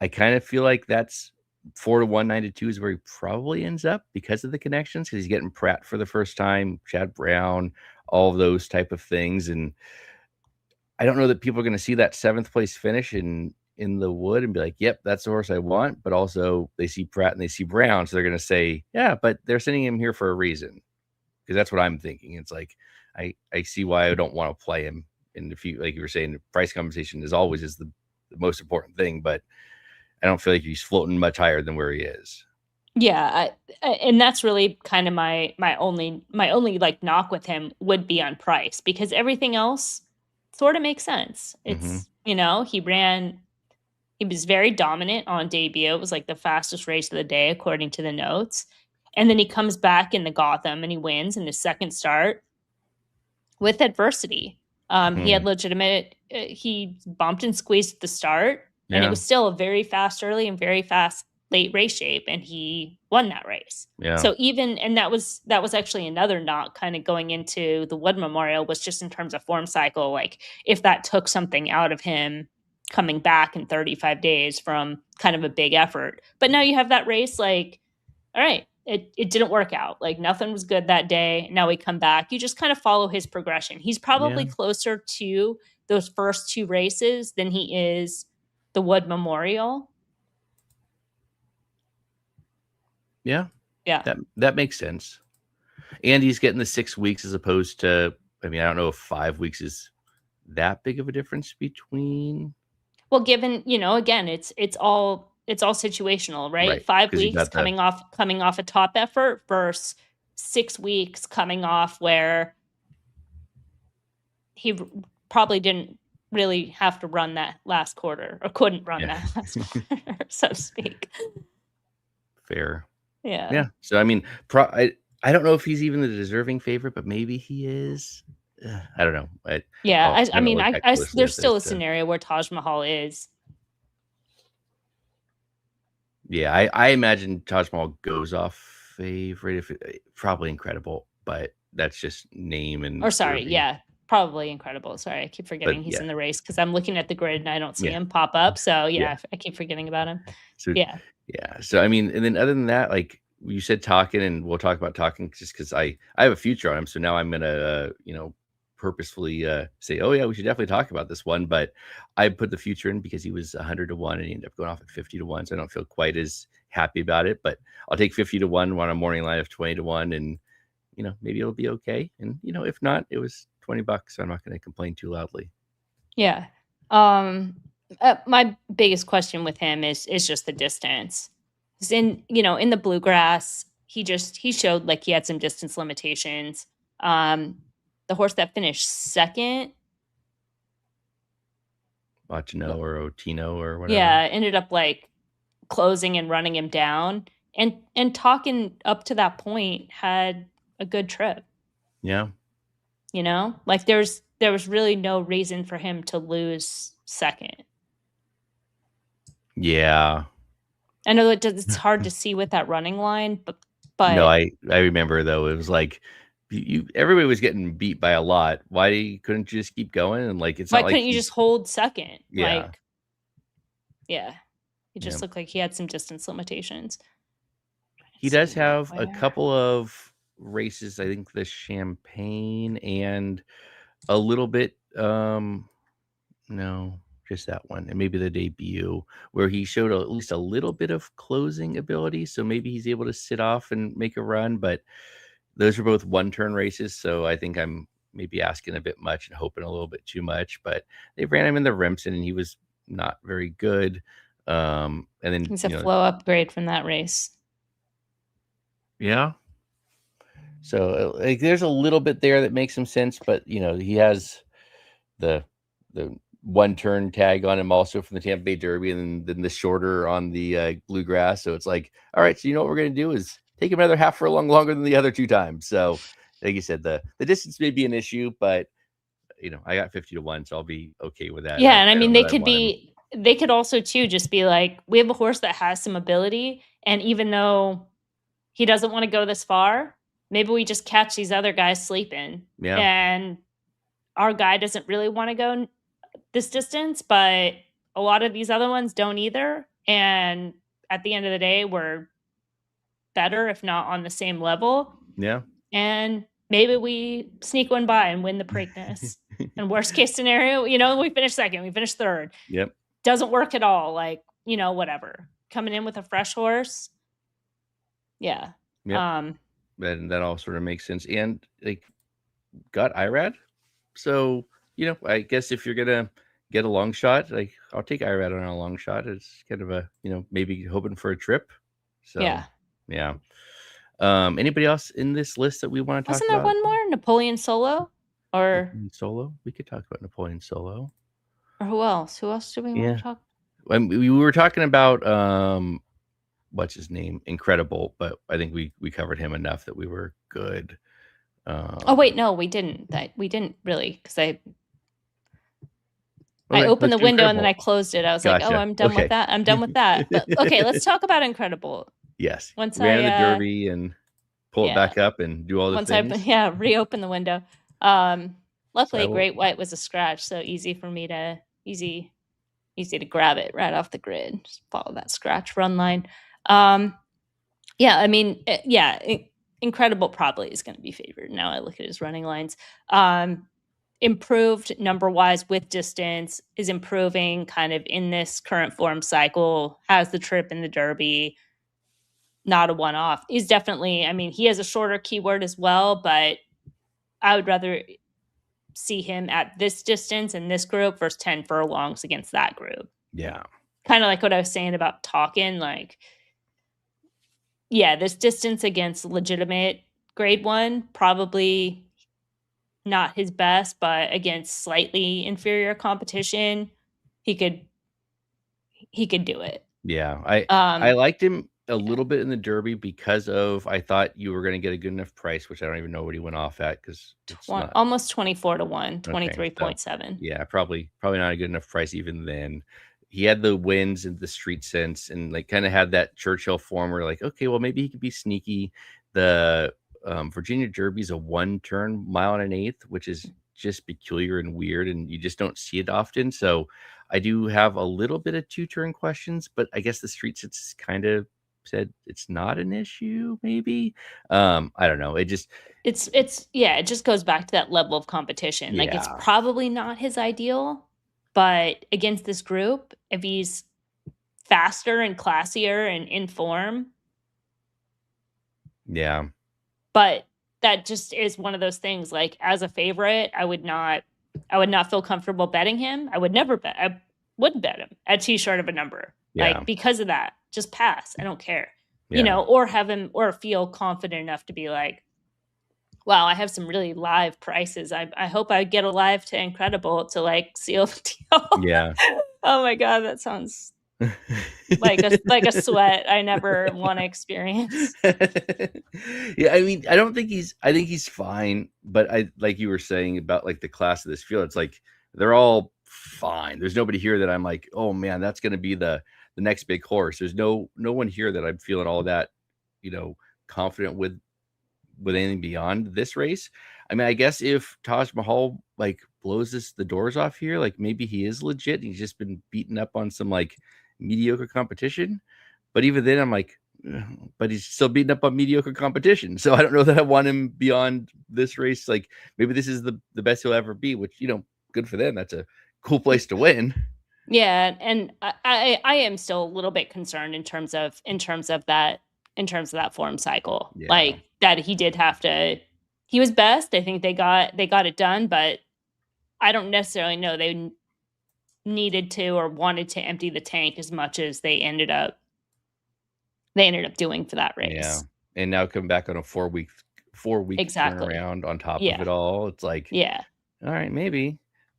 I kind of feel like that's 4-1, 9-2 is where he probably ends up because of the connections, because he's getting Pratt for the first time, Chad Brown, all of those type of things. And I don't know that people are going to see that 7th place finish in the Wood and be like, yep, that's the horse I want. But also they see Pratt and they see Brown. So they're going to say, yeah, but they're sending him here for a reason. Because that's what I'm thinking. It's like, I see why I don't want to play him. And if you, like you were saying, price compensation is always the most important thing, but I don't feel like he's floating much higher than where he is. Yeah, and that's really kind of my only like knock with him would be on price, because everything else sort of makes sense. It's he was very dominant on debut. It was like the fastest race of the day according to the notes, and then he comes back in the Gotham and he wins in his second start with adversity. He had legitimate. He bumped and squeezed at the start. And it was still a very fast early and very fast late race shape, and he won that race. Yeah. So that was actually another knock kind of going into the Wood Memorial, was just in terms of form cycle, like if that took something out of him coming back in 35 days from kind of a big effort. But now you have that race, like, all right, it didn't work out. Like, nothing was good that day. Now we come back. You just kind of follow his progression. He's probably closer to those first 2 races than he is the Wood Memorial. Yeah. That makes sense. And he's getting the 6 weeks as opposed to, I mean, I don't know if 5 weeks is that big of a difference between. Well, given, again, it's all situational, right? 5 weeks coming off a top effort versus 6 weeks coming off where he probably didn't really have to run that last quarter, or couldn't run that last quarter, so to speak. Fair. Yeah. So, I mean, I don't know if he's even the deserving favorite, but maybe he is. I don't know. I mean, there's still a scenario where Taj Mahal is. Yeah, I imagine Taj Mahal goes off favorite, probably Incredible, but that's just name and. Or sorry, probably Incredible. Sorry, I keep forgetting he's in the race because I'm looking at the grid and I don't see him pop up. So I keep forgetting about him. So So I mean, and then other than that, like you said, talking, and we'll talk about talking just because I have a future on him. So now I'm gonna purposefully say, oh yeah, we should definitely talk about this one, but I put the future in because he was 100 to 1 and he ended up going off at 50 to 1. So I don't feel quite as happy about it, but I'll take 50 to 1 on a morning line of 20 to 1, and maybe it'll be okay. And if not, it was $20, so I'm not going to complain too loudly. Yeah. My biggest question with him is just the distance. 'Cause in the bluegrass, he showed like he had some distance limitations. The horse that finished second, Ochino or Otino or whatever. yeah, ended up like closing and running him down, and talking up to that point had a good trip. Yeah. Like there was really no reason for him to lose second. Yeah. I know it's hard to see with that running line, but no, I remember though, it was like everybody was getting beat by a lot. Why couldn't you just keep going? And like, why couldn't you just hold second? Yeah. Like, yeah, it just looked like he had some distance limitations. He does have a couple of races, I think the Champagne and a little bit, no, just that one, and maybe the debut where he showed at least a little bit of closing ability. So maybe he's able to sit off and make a run, but those are both one-turn races. So I think I'm maybe asking a bit much and hoping a little bit too much, but they ran him in the Remsen and he was not very good. And then it's a flow upgrade from that race. Yeah. So like there's a little bit there that makes some sense, but he has the one turn tag on him also from the Tampa Bay Derby, and then the shorter on the bluegrass. So it's like, all right, so what we're gonna do is take him another half furlong longer than the other two times. So like you said, the distance may be an issue, but I got 50 to 1, so I'll be okay with that. Yeah, and I mean they could also too just be like, we have a horse that has some ability, and even though he doesn't want to go this far, maybe we just catch these other guys sleeping. Yeah. And our guy doesn't really want to go this distance, but a lot of these other ones don't either. And at the end of the day, we're better, if not on the same level. Yeah. And maybe we sneak one by and win the Preakness. And worst case scenario, we finish second, we finish third. Yep. Doesn't work at all. Like, whatever. Coming in with a fresh horse. Yeah. Yep. And that all sort of makes sense. And like got IRAD. So, I guess if you're gonna get a long shot, like I'll take IRAD on a long shot. It's kind of a, maybe hoping for a trip. So yeah. Anybody else in this list that we want to talk about? Wasn't there one more? Napoleon Solo? Or Napoleon Solo? We could talk about Napoleon Solo. Or who else? Who else do we want to talk about? We were talking about what's his name? Incredible, but I think we covered him enough that we were good. Oh wait, no, we didn't. We didn't really, because I opened the window and then I closed it. I was like, oh, I'm done with that. I'm done with that. But okay, let's talk about Incredible. Yes. Once ran the Derby and pull it back up and do all the things. Reopen the window. Luckily, Great White was a scratch, so easy for me to easy to grab it right off the grid. Just follow that scratch run line. Incredible probably is going to be favored. Now I look at his running lines. Improved number-wise with distance, is improving kind of in this current form cycle, has the trip in the Derby, not a one-off. He's definitely, he has a shorter keyword as well, but I would rather see him at this distance in this group versus 10 furlongs against that group. Yeah. Kind of like what I was saying about talking, like, yeah, this distance against legitimate grade 1, probably not his best, but against slightly inferior competition, he could do it. Yeah. I liked him a little bit in the Derby because I thought you were going to get a good enough price, which I don't even know what he went off at, because almost 24 to 1, 23.7. Yeah, probably not a good enough price even then. He had the wins and the street sense, and like kind of had that Churchill form where like, okay, well maybe he could be sneaky. The Virginia Derby is a 1-turn 1 1/8, which is just peculiar and weird, and you just don't see it often. So I do have a little bit of 2-turn questions, but I guess the street sense is kind of said it's not an issue, maybe. I don't know. It just it just goes back to that level of competition. Like, it's probably not his ideal, but against this group, if he's faster and classier and in form. Yeah. But that just is one of those things, like, as a favorite, I would not feel comfortable betting him. I wouldn't bet him at too short of a number. Like, because of that, just pass. I don't care. You know, or have him, or feel confident enough to be like, wow, I have some really live prices. I hope I get a live to incredible to like seal the deal. Yeah. Oh my God, that sounds like a sweat I never want to experience. Yeah, I mean, I think he's fine, but I, like you were saying about like the class of this field, it's like they're all fine. There's nobody here that I'm like, oh man, that's going to be the next big horse. There's no one here that I'm feeling all that, confident with anything beyond this race. I mean, I guess if Taj Mahal like blows the doors off here, like maybe he is legit. He's just been beaten up on some like mediocre competition. But even then, I'm like, but he's still beating up on mediocre competition. So I don't know that I want him beyond this race. Like, maybe this is the best he'll ever be, which, good for them. That's a cool place to win. Yeah, and I am still a little bit concerned in terms of that form cycle. Yeah. Like, that he did have to. He was best. I think they got it done, but I don't necessarily know they needed to or wanted to empty the tank as much as they ended up doing for that race. Yeah. And now come back on a 4-week turnaround on top of it all. It's like, all right, maybe.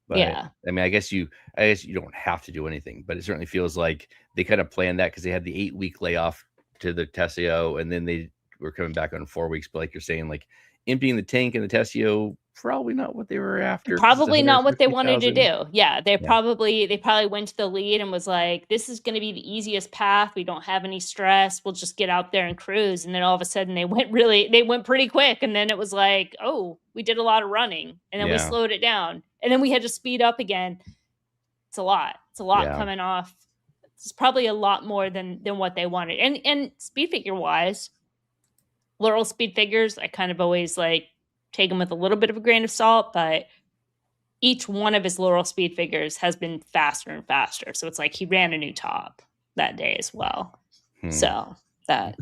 But I mean, I guess you don't have to do anything, but it certainly feels like they kind of planned that because they had the 8-week layoff to the Tessio, and then they were coming back on 4 weeks. But like you're saying, like emptying the tank and the Tessio, probably not what they were after. Probably not what they wanted to do. Yeah, they probably went to the lead and was like, this is going to be the easiest path. We don't have any stress. We'll just get out there and cruise. And then all of a sudden they went pretty quick. And then it was like, oh, we did a lot of running, and then we slowed it down, and then we had to speed up again. It's a lot. It's a lot coming off. It's probably a lot more than what they wanted. And speed figure wise, Laurel speed figures, I kind of always like take them with a little bit of a grain of salt, but each one of his Laurel speed figures has been faster and faster. So it's like he ran a new top that day as well. So that,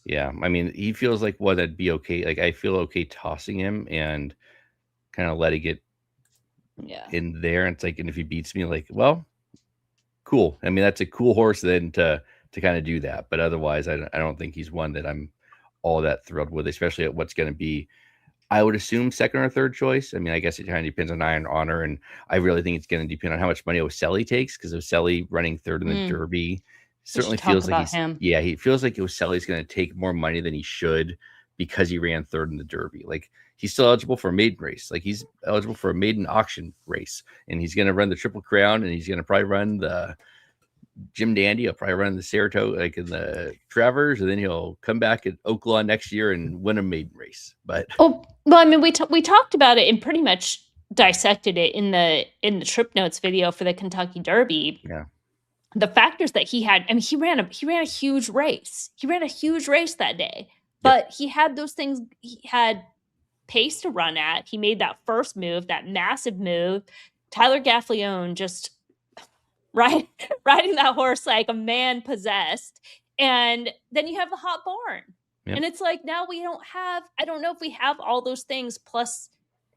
yeah. I mean, he feels like that'd be okay. Like, I feel okay tossing him and kind of letting it in there. And it's like, and if he beats me, like, well, cool. I mean, that's a cool horse then to kind of do that. But otherwise, I don't think he's one that I'm all that thrilled with, especially at what's going to be, I would assume, second or third choice. I mean, I guess it kind of depends on Iron Honor, and I really think it's going to depend on how much money Oselli takes, because Oselli running third in the Derby certainly feels like he feels like Oselli's going to take more money than he should because he ran third in the Derby. Like, he's still eligible for a maiden race. Like, he's eligible for a maiden auction race, and he's going to run the Triple Crown, and he's going to probably run the Jim Dandy. He'll probably run the Saratoga, like in the Travers, and then he'll come back at Oaklawn next year and win a maiden race. But I mean, we talked about it and pretty much dissected it in the Trip Notes video for the Kentucky Derby. Yeah, the factors that he had. I mean, he ran a huge race. He ran a huge race that day, but he had those things. He had pace to run at. He made that first move, that massive move. Tyler Gaffalione just riding that horse like a man possessed. And then you have the hot barn. Yep. And it's like, now I don't know if we have all those things plus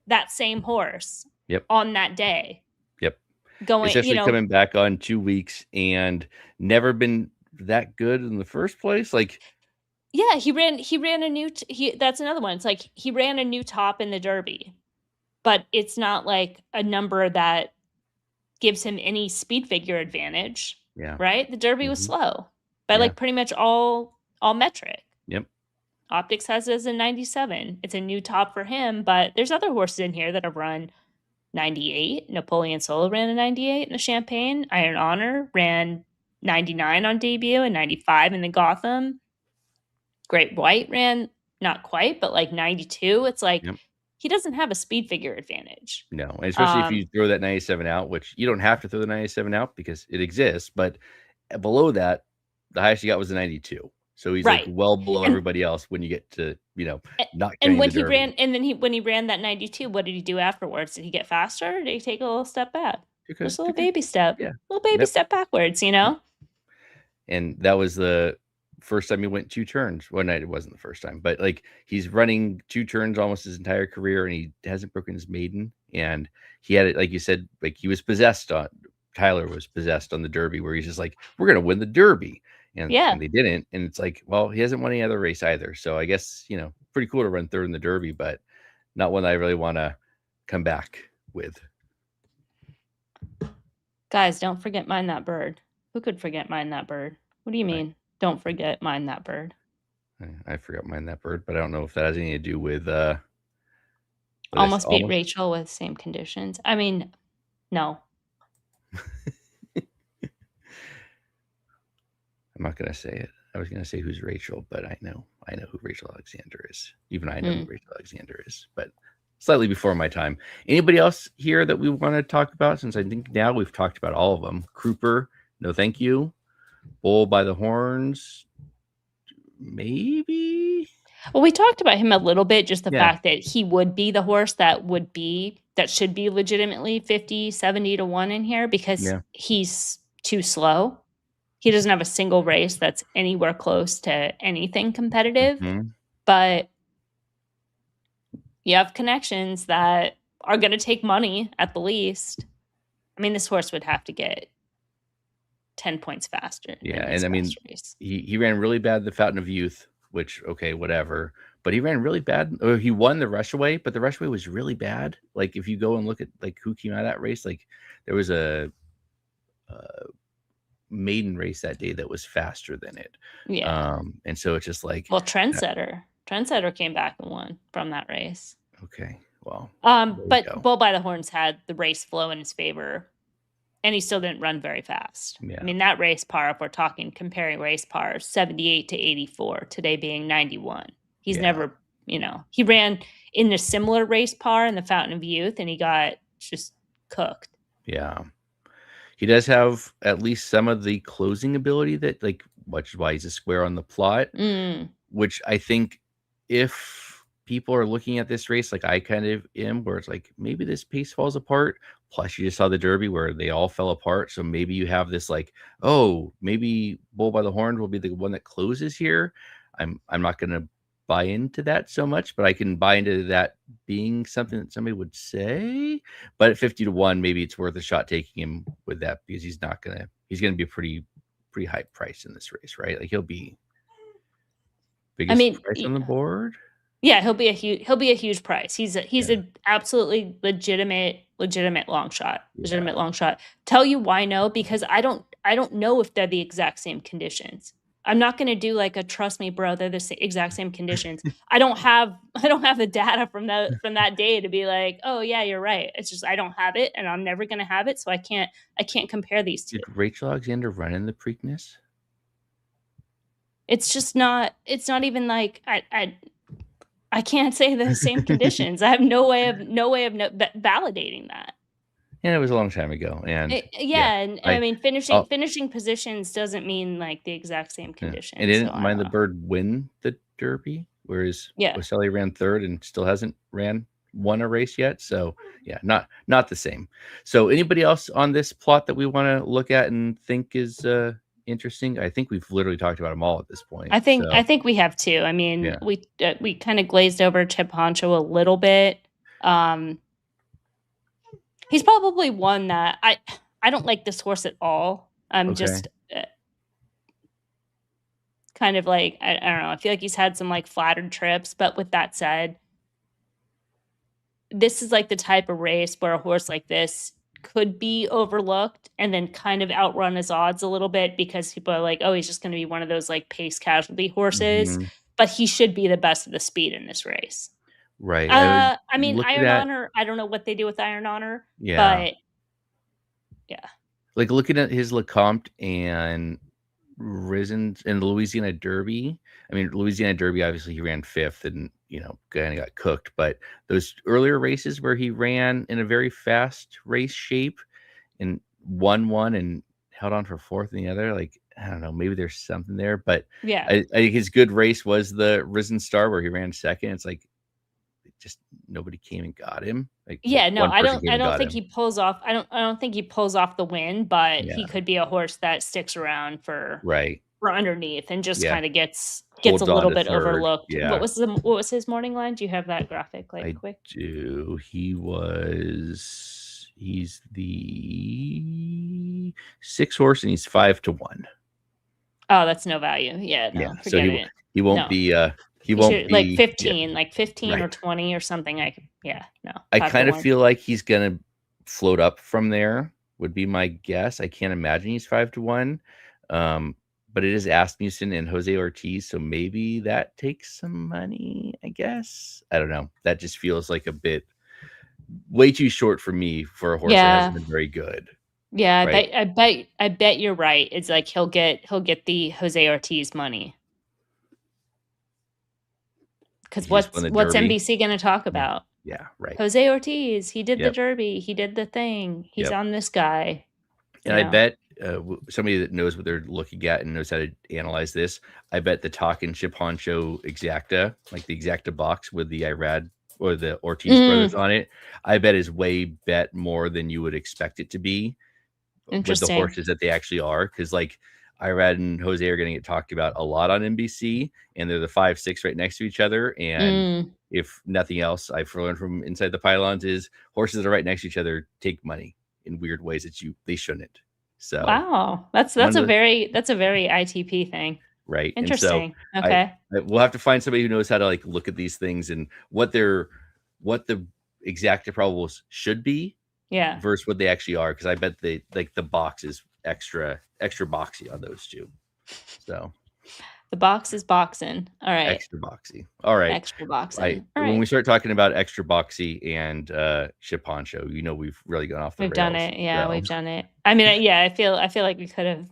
that same horse on that day. Yep. Especially coming back on 2 weeks and never been that good in the first place. Like, yeah, he ran a new, that's another one. It's like he ran a new top in the Derby, but it's not like a number that gives him any speed figure advantage. Yeah. Right? The Derby was slow by like pretty much all metric. Yep. Optics has it as a 97. It's a new top for him, but there's other horses in here that have run 98. Napoleon Solo ran a 98 in the Champagne. Iron Honor ran 99 on debut and 95 in the Gotham. Great White ran not quite, but like 92. It's like, he doesn't have a speed figure advantage. No, and especially if you throw that 97 out, which you don't have to throw the 97 out because it exists. But below that, the highest he got was a 92. So he's Right. like well below And- everybody else when you get to, not And counting when the he Derby. ran, and then when he ran that 92, what did he do afterwards? Did he get faster? Or did he take a little step back? Just a little baby step. Yeah. Little baby step backwards, And that was the first time he went 2 turns. Well, no, it wasn't the first time, but like he's running 2 turns almost his entire career, and he hasn't broken his maiden. And he had it, like you said, like he was possessed on. Tyler was possessed on the Derby, where he's just like, we're gonna win the Derby, and they didn't. And it's like, well, he hasn't won any other race either. So I guess pretty cool to run third in the Derby, but not one that I really want to come back with. Guys, don't forget Mind That Bird. Who could forget Mind That Bird? What do you mean? Don't forget Mind That Bird. I forgot Mind That Bird, but I don't know if that has anything to do with almost beat Rachel with same conditions. I mean, no. I'm not gonna say it. I was gonna say who's Rachel, but I know who Rachel Alexander is. Even I know who Rachel Alexander is, but slightly before my time. Anybody else here that we want to talk about? Since I think now we've talked about all of them. Kruper, no thank you. Bull by the Horns, maybe. Well, we talked about him a little bit, just the fact that he would be the horse that should be legitimately 50, 70 to 1 in here, because he's too slow. He doesn't have a single race that's anywhere close to anything competitive, but you have connections that are going to take money at the least. I mean, this horse would have to get 10 points faster. Yeah, and I mean, he ran really bad the Fountain of Youth, which, okay, whatever. But he ran really bad. Or he won the Rushaway, but the Rushaway was really bad. Like, if you go and look at like who came out of that race, like there was a maiden race that day that was faster than it. Yeah. And so it's just like, well, Trendsetter came back and won from that race. Okay, well, but Bull by the Horns had the race flow in his favor, and he still didn't run very fast. Yeah. I mean, that race par, if we're talking comparing race par, 78 to 84, today being 91. He's never, he ran in a similar race par in the Fountain of Youth, and he got just cooked. Yeah. He does have at least some of the closing ability that, like, which is why he's a square on the plot, which I think if people are looking at this race, like I kind of am, where it's like, maybe this pace falls apart. Plus you just saw the Derby where they all fell apart. So maybe you have this like, oh, maybe Bull by the Horn will be the one that closes here. I'm not going to buy into that so much, but I can buy into that being something that somebody would say. But at 50 to 1, maybe it's worth a shot taking him with that, because he's going to be a pretty high price in this race, right? Like he'll be biggest price on the board. Yeah, he'll be a huge price. He's an absolutely legitimate long shot. Long shot. Tell you why no, because I don't know if they're the exact same conditions. I'm not going to do like a trust me, bro, they're the exact same conditions. I don't have the data from that day to be like, oh yeah, you're right. It's just I don't have it, and I'm never going to have it, so I can't compare these two. Did Rachel Alexander run in the Preakness? It's just not. It's not even like I can't say the same conditions. I have no way of validating that. And it was a long time ago. And I mean, finishing positions doesn't mean like the exact same conditions. And didn't Mind the Bird win the Derby, whereas Weselli ran third and still hasn't won a race yet. So yeah, not the same. So anybody else on this plot that we want to look at and think is interesting? I think we've literally talked about them all at this point. I think we have too. I mean, we kind of glazed over Chip Honcho a little bit. He's probably one that I don't like this horse at all. I'm just kind of like, I don't know. I feel like he's had some like flattered trips, but with that said, this is like the type of race where a horse like this could be overlooked and then kind of outrun his odds a little bit, because people are like, oh, he's just going to be one of those like pace casualty horses, but he should be the best of the speed in this race. Right. I mean, Iron Honor, I don't know what they do with Iron Honor, but yeah. Like looking at his Lecomte and Risen in the Louisiana Derby. I mean, Louisiana Derby, obviously he ran 5th and, kind of got cooked, but those earlier races where he ran in a very fast race shape and won one and held on for 4th in the other, like I don't know, maybe there's something there, but Yeah. I think his good race was the Risen Star where he ran second. It's like just nobody came and got him. Like Yeah, no, one I person don't came I and don't got think him. he pulls off I don't think he pulls off the win, but he Yeah. could be a horse that sticks around for Right. underneath and just Yeah. kind of gets Holds a on little to bit third. overlooked. Yeah. What was his morning line? Do you have that graphic like I quick? do. He's the 6 horse and he's 5-1. Oh, that's no value. Yeah, no, Yeah. So forget it. he won't No. be he You won't should, be 15, like 15 or right. 20 or something. No. I 5 to kind of 1. feel like he's gonna float up from there, would be my guess. I can't imagine he's 5-1. But it is Asmussen and Jose Ortiz, so maybe that takes some money, I guess. I don't know. That just feels like a bit way too short for me for a horse that hasn't been very good. Yeah, Right? I bet you're right. It's like he'll get the Jose Ortiz money. Because He just won the what's Derby. NBC going to talk about? Yeah, right. Jose Ortiz, he did the Yep. Derby, he did the thing, he's Yep. on this guy. And I bet somebody that knows what they're looking at and knows how to analyze this, I bet the Talkin' Chip Honcho Exacta, like the Exacta box with the Irad or the Ortiz brothers on it, I bet is way bet more than you would expect it to be with the horses that they actually are. Because like Irad and Jose are going to get talked about a lot on NBC, and they're the 5-6 right next to each other. And if nothing else, I've learned from Inside the Pylons is horses that are right next to each other take money in weird ways that they shouldn't. So wow, that's a very ITP thing, right? Interesting. And so okay, we'll have to find somebody who knows how to like look at these things and what the exacta probables should be, versus what they actually are. Because I bet they like the box is extra boxy on those two. So the box is boxing. All right, extra boxy. All right, extra boxing. All right. When we start talking about extra boxy and Chip Honcho, we've really gone off the rails. We've done it. Yeah, we've done it. I mean, I feel like we could have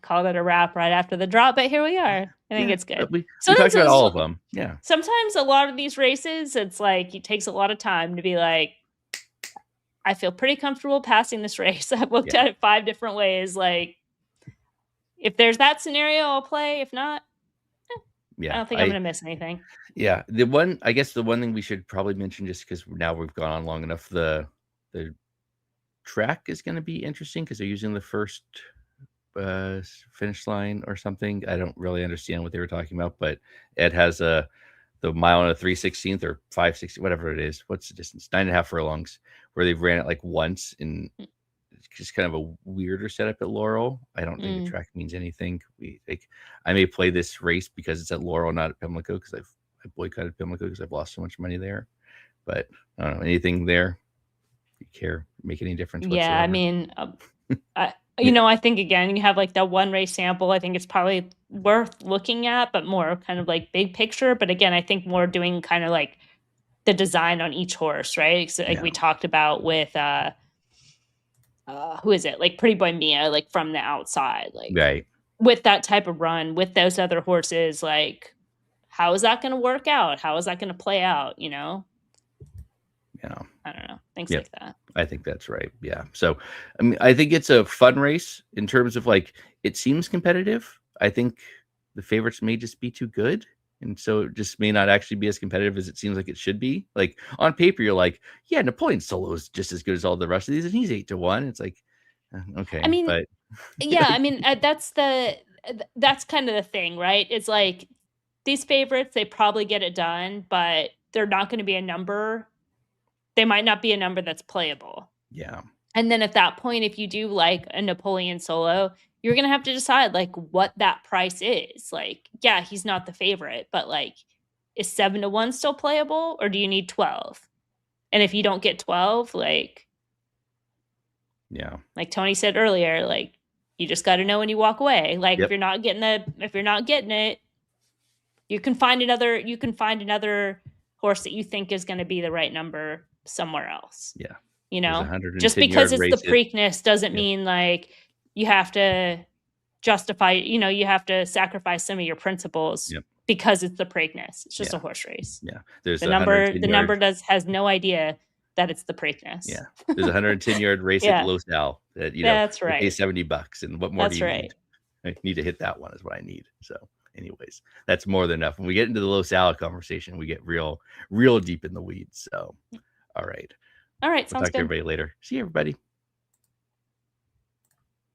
called it a wrap right after the drop, but here we are. I think it's good. We talked about all of them. Yeah. Sometimes a lot of these races, it's like it takes a lot of time to be like, I feel pretty comfortable passing this race. I've looked at it 5 different ways. Like, if there's that scenario, I'll play. If not, I don't think I'm going to miss anything. Yeah. The one thing we should probably mention, just because now we've gone on long enough, the track is going to be interesting because they're using the first finish line or something. I don't really understand what they were talking about, but Ed has the mile and a 3/16 or 5/16, whatever it is. What's the distance? 9.5 furlongs, where they've ran it like once, and it's just kind of a weirder setup at Laurel. I don't think the track means anything. I may play this race because it's at Laurel, not at Pimlico, because I boycotted Pimlico because I've lost so much money there. But I don't know, anything there you care make any difference whatsoever? Yeah, I mean, I think again, you have like that one race sample. I think it's probably worth looking at, but more kind of like big picture. But again, I think more doing kind of like the design on each horse, right? So like we talked about with who is it? Like Pretty Boy Mia, like from the outside, like right. With that type of run, with those other horses, like how is that going to work out? How is that going to play out? I don't know. Things like that. I think that's right. Yeah. So, I mean, I think it's a fun race in terms of like, it seems competitive. I think the favorites may just be too good. And so it just may not actually be as competitive as it seems like it should be. Like on paper, you're like, yeah, Napoleon Solo is just as good as all the rest of these. And he's 8-1. It's like, okay. I mean, but yeah, I mean, that's kind of the thing, right? It's like these favorites, they probably get it done, but they're not going to be a number. They might not be a number that's playable. Yeah. And then at that point, if you do like a Napoleon Solo, you're going to have to decide like what that price is. Like, yeah, he's not the favorite, but like, is 7-1 still playable or do you need 12? And if you don't get 12, like, yeah, like Tony said earlier, like you just got to know when you walk away. Like if you're not getting it, you can find another horse that you think is going to be the right number somewhere else. Yeah. Just because it's the Preakness doesn't mean like you have to justify, you have to sacrifice some of your principles because it's the Preakness. It's just a horse race. Yeah. There's the number has no idea that it's the Preakness. Yeah. There's a 110-yard race at Los Al that, that's right. pay $70. And what more do you need? I need to hit that one is what I need. So anyways, that's more than enough. When we get into the low salad conversation, we get real deep in the weeds. So, all right. All right. We'll talk to everybody later. See you, everybody.